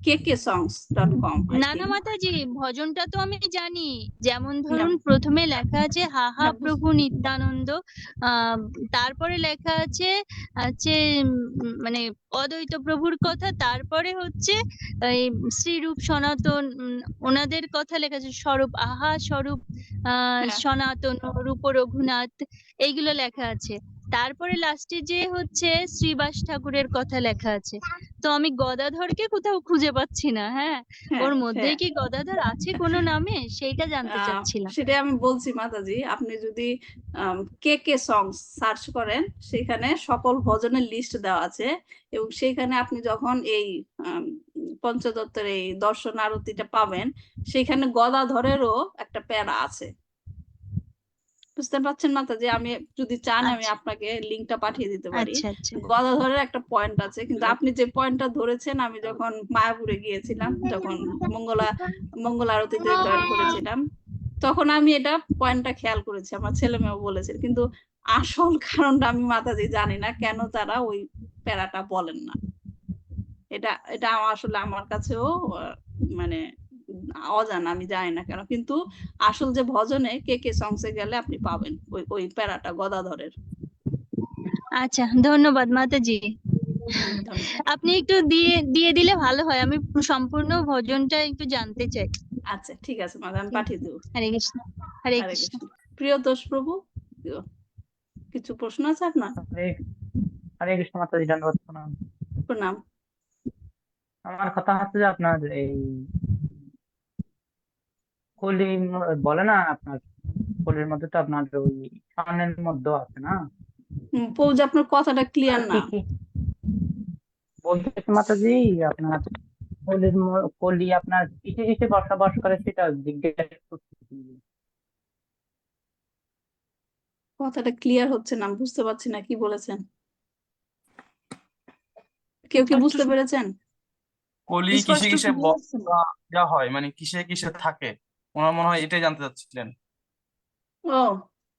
kksongs.com I না না think। মাতাজি, ভজনটা তো আমি জানি, যেমন ধরুন প্রথমে লেখা আছে হা হা হ্যাঁ, প্রভু নিত্যানন্দ, তারপরে লেখা আছে আছে মানে অদ্বৈত প্রভুর কথা, তারপরে হচ্ছে এই শ্রীরূপ সনাতন ওনাদের কথা লেখা আছে, স্বরূপ আহা স্বরূপ হ্যাঁ, সনাতন রূপ রঘুনাথ এইগুলো লেখা আছে, তারপরে লাস্টে যে হচ্ছে শ্রীবাস ঠাকুরের কথা লেখা আছে। তো আমি গদাধরকে কোথাও খুঁজে পাচ্ছি না। হ্যাঁ, হ্যাঁ, ওর মধ্যেই হ্যাঁ, কি গদাধর আছে কোনো নামে সেইটা জানতে চাচ্ছিলাম। সেটাই আমি বলছি মাতাজি। আপনি যদি কে সংস সার্চ করেন সেখানে সকল ভজনের লিস্ট দেওয়া আছে, এবং সেইখানে আপনি যখন এই পঞ্চতত্ত্বের এই দর্শন আরতিটা পাবেন, সেখানে গদাধরেরও একটা প্যারা আছে। বুঝতে পারছেন মাতাজি? আমি যদি চান আমি আচ্ছা আপনাকে লিঙ্কটা পাঠিয়ে দিতে পারি। আচ্ছা আচ্ছা গদাধরের একটা পয়েন্ট আছে, কিন্তু আপনি যে পয়েন্টটা ধরেছেন, আমি যখন মায়াপুরে গিয়েছিলাম, যখন মঙ্গল আরতিতে জয়েন করেছিলাম, তখন আমি এটা পয়েন্টটা খেয়াল করেছি, আমার ছেলে মেয়েও বলেছে, কিন্তু আসল কারণটা আমি মাতাজি জানি না কেন তারা ওই প্যারাটা বলেন না। এটা এটা আসলে আমার কাছেও মানে অজানা, আমি জানি না কেন, কিন্তু আসল যে ভজনে কে সংসে গেলে আপনি পাবেন ওই প্যারাটা গদাধরের। আচ্ছা, ধন্যবাদ মাতাজি। ধন্যবাদ। আপনি একটু দিয়ে দিয়ে দিলে ভালো হয়, আমি সম্পূর্ণ ভজনটা একটু জানতে চাই। আচ্ছা ঠিক আছে ম্যাডাম, আমি পাঠিয়ে দেবো। হরে কৃষ্ণ। হরে হরে কৃষ্ণ। কৃষ্ণ। প্রিয়তোষ প্রভু, কিছু প্রশ্ন আছে আপনার? হরে হরে কৃষ্ণ মাতাজি, ধন্যবাদ প্রণাম। প্রণাম। আমার কথা হচ্ছে যে আপনার এই কলি বলে না, আপনার কলির মধ্যে তো আপনার ওই স্বর্ণের মধ্যে আছে না, পৌঁছে আপনার কথাটা ক্লিয়ার আর না। কি বলতেছে মাতাজি, আপনার কলি আপনার কিসে কিসে বসবাস করে সেটা জিজ্ঞেস করতেছি। কথাটা ক্লিয়ার হচ্ছে না, আমি বুঝতে পারছি না কি বলেছেন। কেউ কি বুঝতে পেরেছেন? কলি কিসে স্পষ্ট কিসে শুনতে পাচ্ছেন? হয়, মানে কিসে কিসে থাকে, ওনার মনে হয় এটাই জানতে চাচ্ছিলেন। ও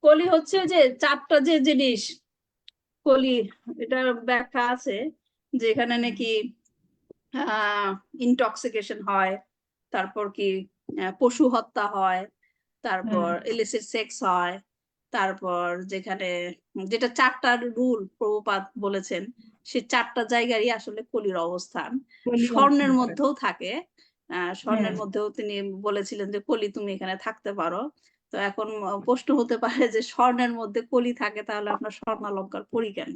কলি হচ্ছে যে চারটা যে জিনিস কলি, এটার ব্যাখ্যা আছে যেখানে নাকি ইনটক্সিকেশন হয়, তারপর কি পশু হত্যা হয়, তারপর ইলিসিট সেক্স হয়, তারপর যেখানে যেটা চারটা রুল প্রভুপাদ বলেছেন, সে চারটা জায়গারই আসলে কলির অবস্থান। স্বর্ণের মধ্যেও থাকে, স্বর্ণের মধ্যেও তিনি বলেছিলেন যে কলি তুমি এখানে থাকতে পারো। তো এখন প্রশ্ন হতে পারে যে স্বর্ণের মধ্যে কলি থাকে, তাহলে আমরা স্বর্ণালঙ্কার পরি কেন?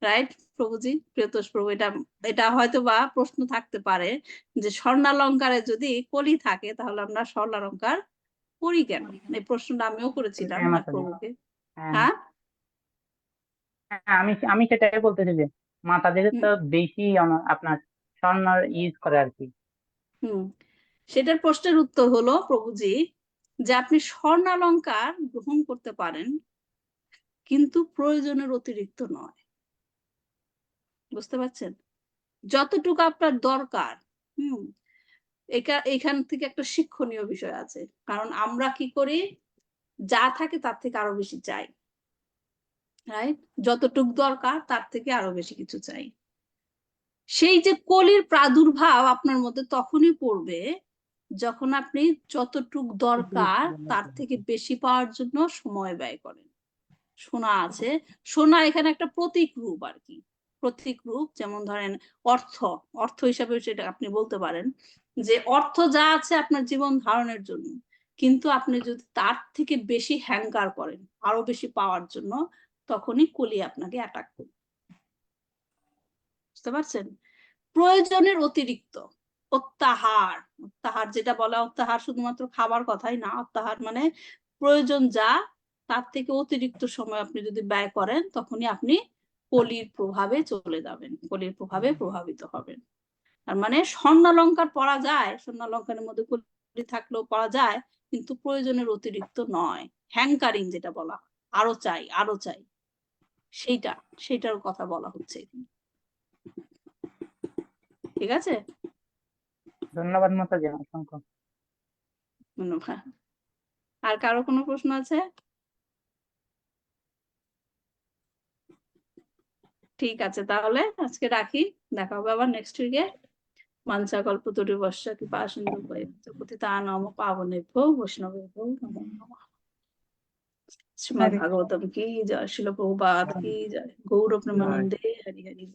রাইট প্রভুজি, প্রিয়তোষ প্রভু, এটা এটা হয়তো বা প্রশ্ন থাকতে পারে যে স্বর্ণালঙ্কারে যদি কলি থাকে তাহলে আমরা স্বর্ণালঙ্কার পরি কেন? এই প্রশ্নটা আমিও করেছিলাম হ্যাঁ, মাতাজি। প্রভুকে। হ্যাঁ, হ্যাঁ, হ্যাঁ, আমি সেটাই বলতেছি যে মাতাজিকে তো বেশি আপনার স্বর্ণ ইউজ করে আর কি। সেটার প্রশ্নের উত্তর হলো প্রভুজি যে আপনি স্বর্ণালঙ্কার গ্রহণ করতে পারেন, কিন্তু প্রয়োজনের অতিরিক্ত নয়। বুঝতে পারছেন? যতটুকু আপনার দরকার। এখান থেকে একটা শিক্ষণীয় বিষয় আছে, কারণ আমরা কি করি, যা থাকে তার থেকে আরো বেশি চাই, রাইট? যতটুক দরকার তার থেকে আরো বেশি কিছু চাই। সেই যে কলির প্রাদুর্ভাব আপনার মধ্যে তখনই পড়বে যখন আপনি যতটুক দরকার তার থেকে বেশি পাওয়ার জন্য সময় ব্যয় করেন। সোনা আছে, সোনা এখানে একটা প্রতীক রূপ আর কি, প্রতীক রূপ। যেমন ধরেন অর্থ, অর্থ হিসাবে সেটা আপনি বলতে পারেন যে অর্থ যা আছে আপনার জীবন ধারণের জন্য, কিন্তু আপনি যদি তার থেকে বেশি হ্যাঙ্কার করেন আরো বেশি পাওয়ার জন্য, তখনই কলি আপনাকে অ্যাটাক করবে। বুঝতে পারছেন? প্রয়োজনের অতিরিক্ত অত্যাহার, অত্যাহার যেটা বলা, অত্যাহার শুধুমাত্র খাবার কথাই না, অত্যাহার মানে প্রয়োজন যা তার থেকে অতিরিক্ত সময় আপনি যদি ব্যয় করেন, তখনই আপনি কলির প্রভাবে চলে যাবেন, কলির প্রভাবে প্রভাবিত হবেন। আর মানে স্বর্ণালঙ্কার পরা যায়, স্বর্ণালঙ্কারের মধ্যে কলি থাকলেও পরা যায়, কিন্তু প্রয়োজনের অতিরিক্ত নয়। হ্যাঙ্কারিং যেটা বলা, আরো চাই আরো চাই, সেইটার কথা বলা হচ্ছে। ঠিক আছে, ধন্যবাদ মাতাজি, অসংখ্য ধন্যবাদ। আর কারো কোনো প্রশ্ন আছে? ঠিক আছে, তাহলে আজকে রাখি, দেখা হবে আবার নেক্সট উইকে। মানসা কল্পতরুবশ্য কৃপা সিন্ধু পতিতানাং পাবনেভ্যো বৈষ্ণবেভ্যো নমো নমঃ। শ্রীমদ্ ভাগবতম কি জয়, শিল প্রভুপাদ কি জয়, গৌর প্রেমানন্দে হরি হরি।